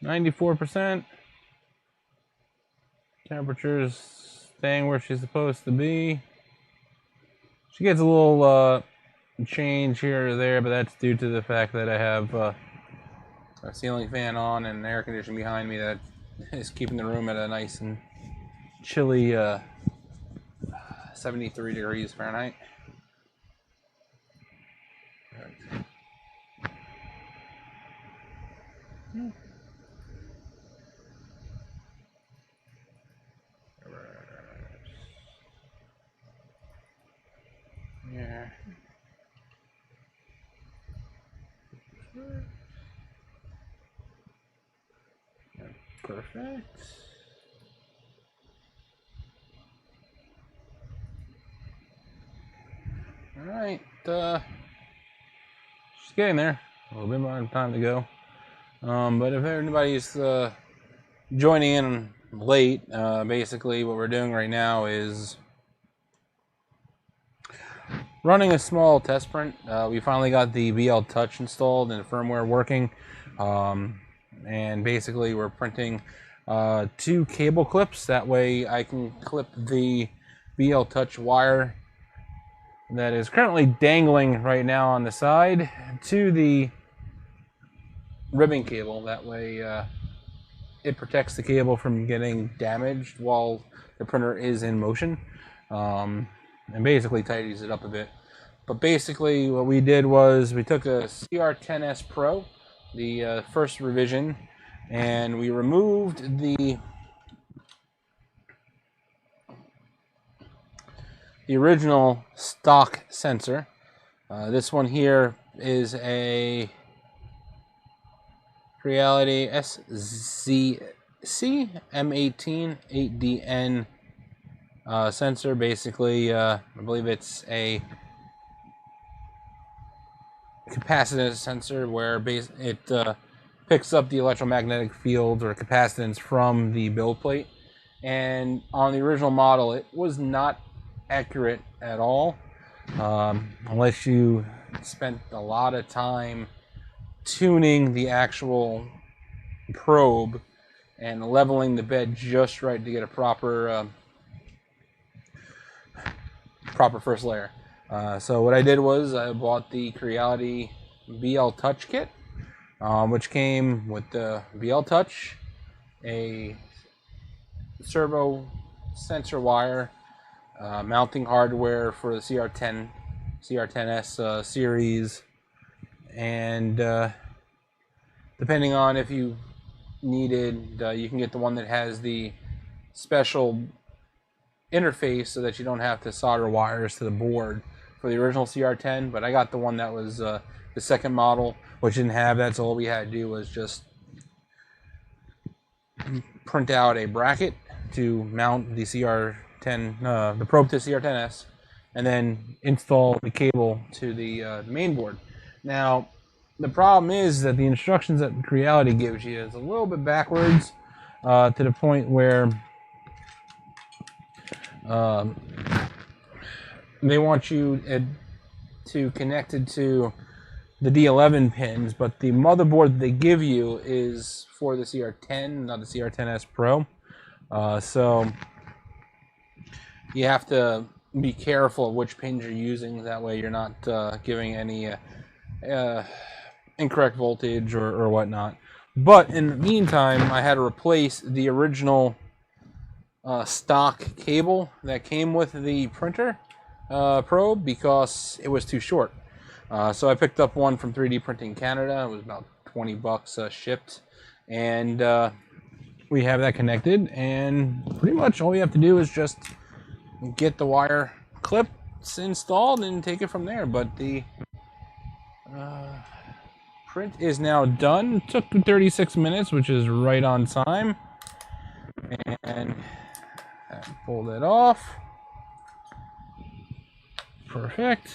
94%. Temperature's staying where she's supposed to be. She gets a little change here or there, but that's due to the fact that I have a ceiling fan on and air conditioning behind me that is keeping the room at a nice and chilly 73 degrees Fahrenheit. Yeah. Perfect. All right. She's getting there. A little bit more time to go. But if anybody's joining in late, basically what we're doing right now is running a small test print. We finally got the BL Touch installed and the firmware working. And basically we're printing 2 cable clips. That way I can clip the BL Touch wire that is currently dangling right now on the side to the ribbon cable. That way it protects the cable from getting damaged while the printer is in motion, and basically tidies it up a bit. But basically what we did was we took a CR-10S Pro, the first revision, and we removed the original stock sensor. This one here is a Creality M18 8DN sensor. Basically, I believe it's a capacitance sensor where it picks up the electromagnetic field or capacitance from the build plate. And on the original model, it was not accurate at all, unless you spent a lot of time tuning the actual probe and leveling the bed just right to get a proper first layer. So what I did was I bought the Creality BL Touch kit, which came with the BL Touch, a servo sensor wire, mounting hardware for the CR-10S series, and depending on if you needed, you can get the one that has the special interface so that you don't have to solder wires to the board for the original CR-10. But I got the one that was the second model, which didn't have that, so all we had to do was just print out a bracket to mount the CR-10 the probe to CR-10S, and then install the cable to the main board. Now, the problem is that the instructions that Creality gives you is a little bit backwards, to the point where they want you to connect it to the D11 pins, but the motherboard they give you is for the CR10, not the CR10S Pro. So you have to be careful of which pins you're using. That way you're not giving any incorrect voltage or whatnot. But in the meantime, I had to replace the original stock cable that came with the printer probe because it was too short. So I picked up one from 3D Printing Canada. It was about 20 bucks shipped, and we have that connected, and pretty much all we have to do is just get the wire clips installed and take it from there. But the print is now done. It took 36 minutes, which is right on time, and pull that off. Perfect.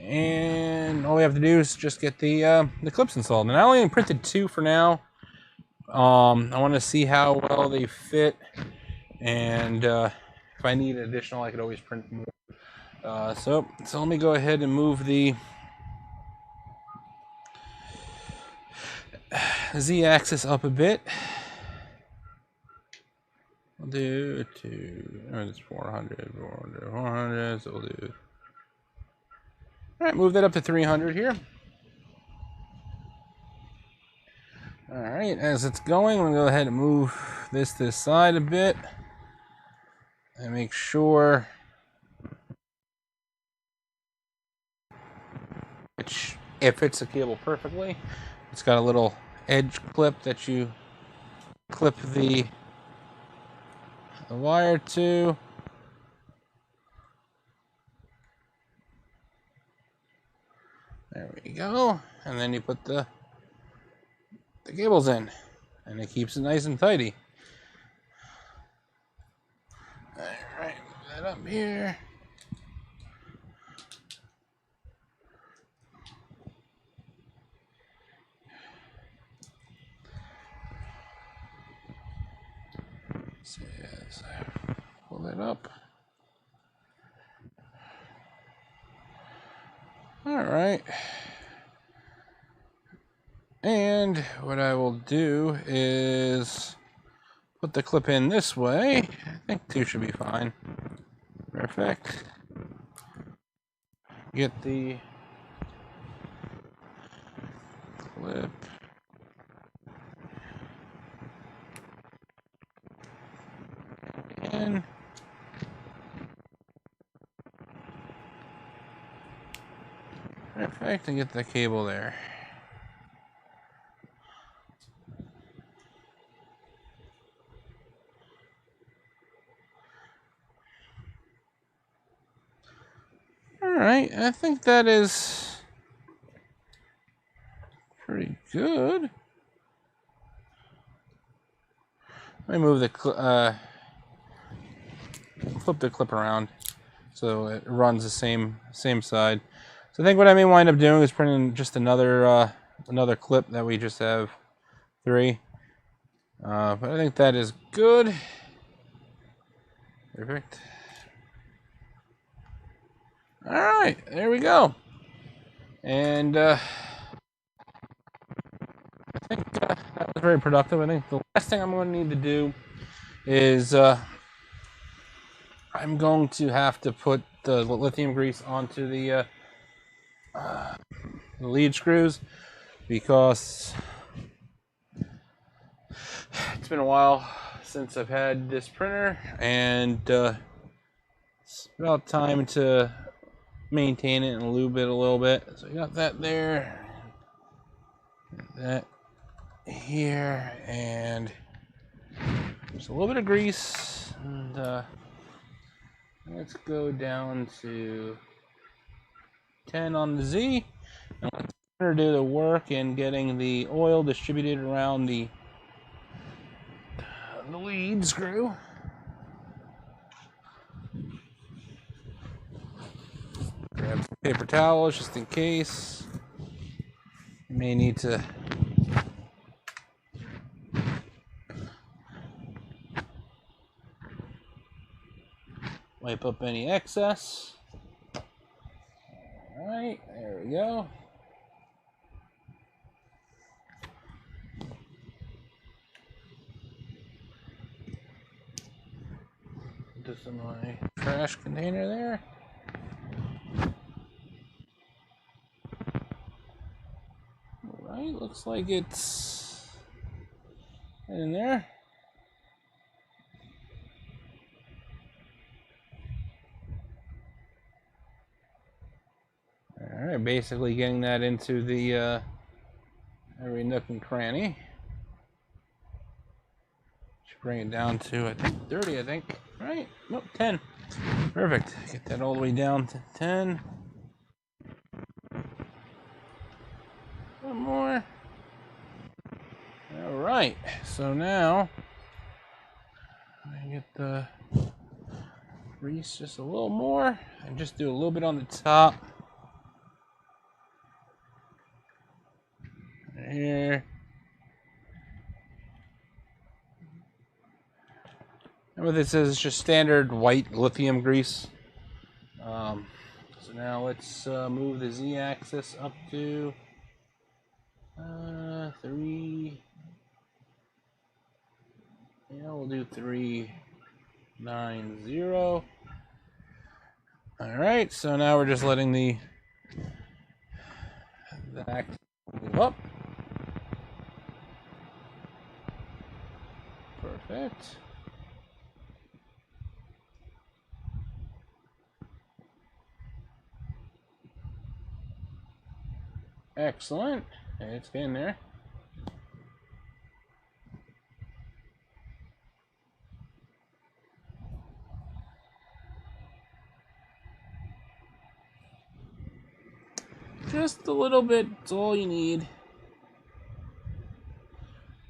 And all we have to do is just get the clips installed. And I only printed 2 for now. I want to see how well they fit, and if I need additional, I could always print more. So let me go ahead and move the Z-axis up a bit. We'll do 2. It's 400, 400, 400. So we'll do. All right, move that up to 300 here. All right, as it's going, I'm going to go ahead and move this to the side a bit and make sure it fits the cable perfectly. It's got a little edge clip that you clip the wire to. There we go. And then you put the cables in, and it keeps it nice and tidy. All right, move that up here. So pull that up. All right. And what I will do is put the clip in this way. I think 2 should be fine. Perfect. Get the clip. In. Perfect, and get the cable there. Alright, I think that is pretty good. Let me move the flip the clip around so it runs the same side. So I think what I may wind up doing is printing just another clip that we just have 3. But I think that is good. Perfect. All right, there we go. And I think that was very productive. I think the last thing I'm going to need to do is I'm going to have to put the lithium grease onto the lead screws, because it's been a while since I've had this printer, and it's about time to maintain it and lube it a little bit. So we got that there, that here, and just a little bit of grease, and let's go down to 10 on the Z, and let's do the work in getting the oil distributed around the lead screw. Grab some paper towels just in case. You may need to wipe up any excess. All right, there we go. Put this in my trash container there. All right, looks like it's in there. All right, basically getting that into the every nook and cranny. Should bring it down to, I think, 30, I think. Right? Nope, 10. Perfect. Get that all the way down to 10. One more. All right. So now I get the grease just a little more and just do a little bit on the top. Here. Remember, this is just standard white lithium grease. So now let's move the Z-axis up to 3. Yeah, we'll do 390. All right, so now we're just letting the axis move up. Perfect. Excellent. It's getting there. Just a little bit, it's all you need.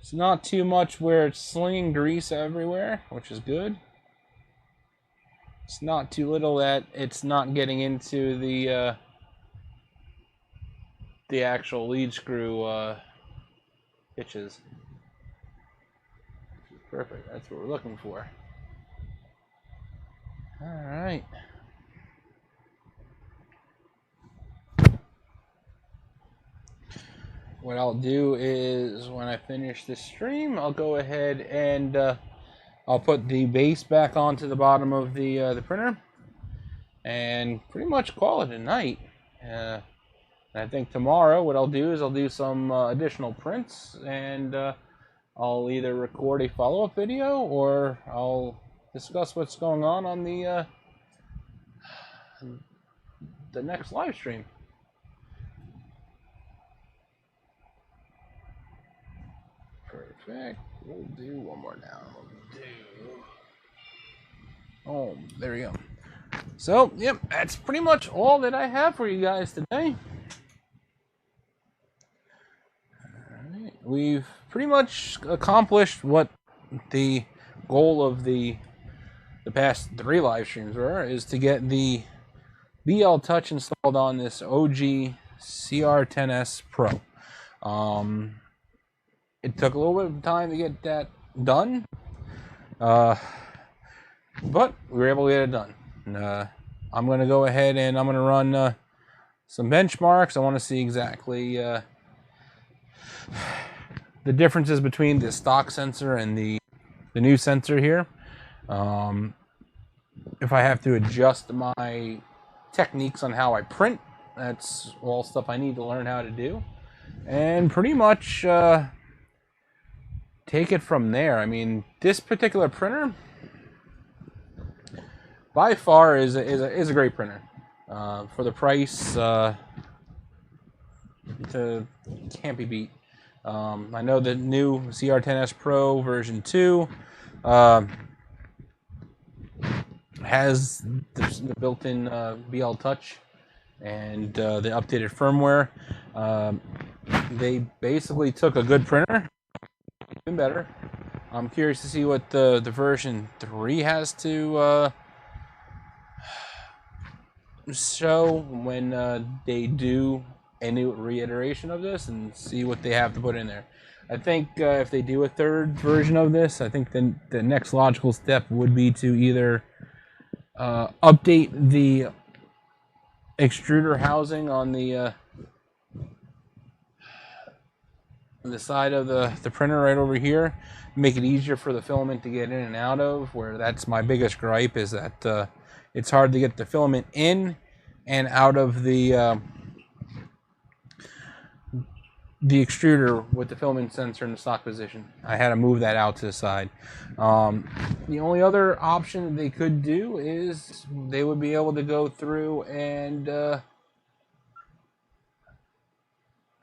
It's not too much where it's slinging grease everywhere, which is good. It's not too little that it's not getting into the actual lead screw hitches. Perfect, that's what we're looking for. All right. What I'll do is when I finish this stream, I'll go ahead and I'll put the base back onto the bottom of the printer and pretty much call it a night. I think tomorrow what I'll do is I'll do some additional prints, and I'll either record a follow-up video or I'll discuss what's going on the next live stream. Perfect. We'll do one more now. Oh, there we go. So, yep, that's pretty much all that I have for you guys today. Alright, we've pretty much accomplished what the goal of the past 3 live streams were, is to get the BL Touch installed on this OG CR-10S Pro. It took a little bit of time to get that done, but we were able to get it done. And, I'm going to go ahead and I'm going to run some benchmarks. I want to see exactly the differences between the stock sensor and the new sensor here. If I have to adjust my techniques on how I print, that's all stuff I need to learn how to do. And pretty much take it from there. I mean, this particular printer by far is a great printer. For the price, can't be beat. I know the new CR-10S Pro version 2 has the built-in BL Touch and the updated firmware. They basically took a good printer, even better. I'm curious to see what the version 3 has to show when they do a new reiteration of this and see what they have to put in there. I think if they do a third version of this, I think the next logical step would be to either update the extruder housing on the side of the printer right over here, make it easier for the filament to get in and out of, where that's my biggest gripe, is that it's hard to get the filament in and out of the extruder with the filament sensor in the stock position. I had to move that out to the side. The only other option they could do is they would be able to go through and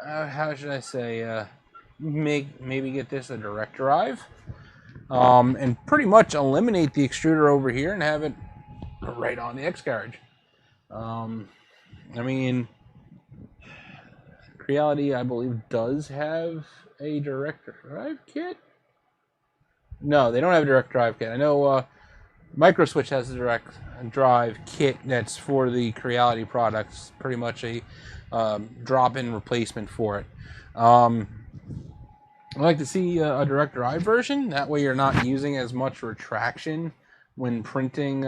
how should I say, maybe get this a direct drive, and pretty much eliminate the extruder over here and have it right on the X carriage. I mean, Creality, I believe, does have a direct drive kit. No, they don't have a direct drive kit. I know Microswitch has a direct drive kit that's for the Creality products, pretty much a drop-in replacement for it. I'd like to see a direct drive version. That way you're not using as much retraction when printing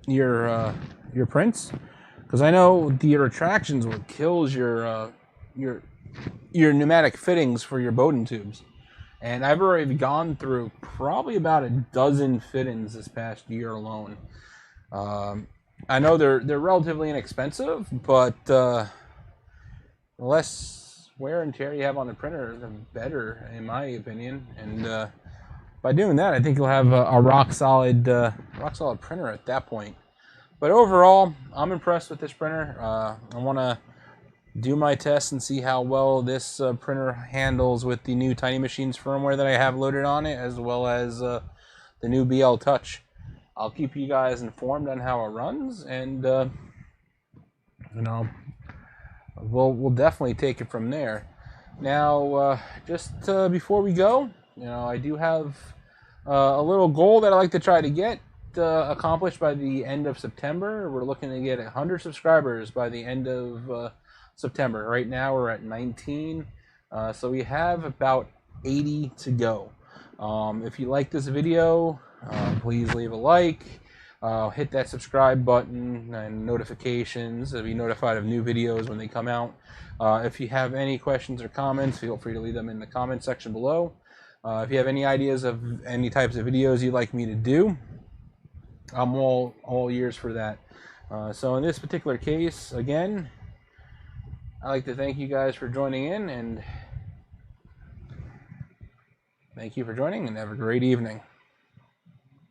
your prints. Because I know the retractions what kills your pneumatic fittings for your Bowden tubes. And I've already gone through probably about a dozen fittings this past year alone. I know they're relatively inexpensive, but the less wear and tear you have on the printer, the better, in my opinion. And by doing that, I think you'll have a rock solid printer at that point. But overall, I'm impressed with this printer. I want to do my tests and see how well this printer handles with the new Tiny Machines firmware that I have loaded on it, as well as the new BL Touch. I'll keep you guys informed on how it runs, and we'll definitely take it from there. Now, just before we go, I do have a little goal that I like to try to get accomplished by the end of September. We're looking to get 100 subscribers by the end of September. Right now we're at 19, so we have about 80 to go. If you like this video, please leave a like, hit that subscribe button and notifications to be notified of new videos when they come out. If you have any questions or comments, feel free to leave them in the comment section below. If you have any ideas of any types of videos you'd like me to do, I'm all ears for that. So in this particular case, again, I'd like to thank you guys for joining in, and thank you for joining, and have a great evening.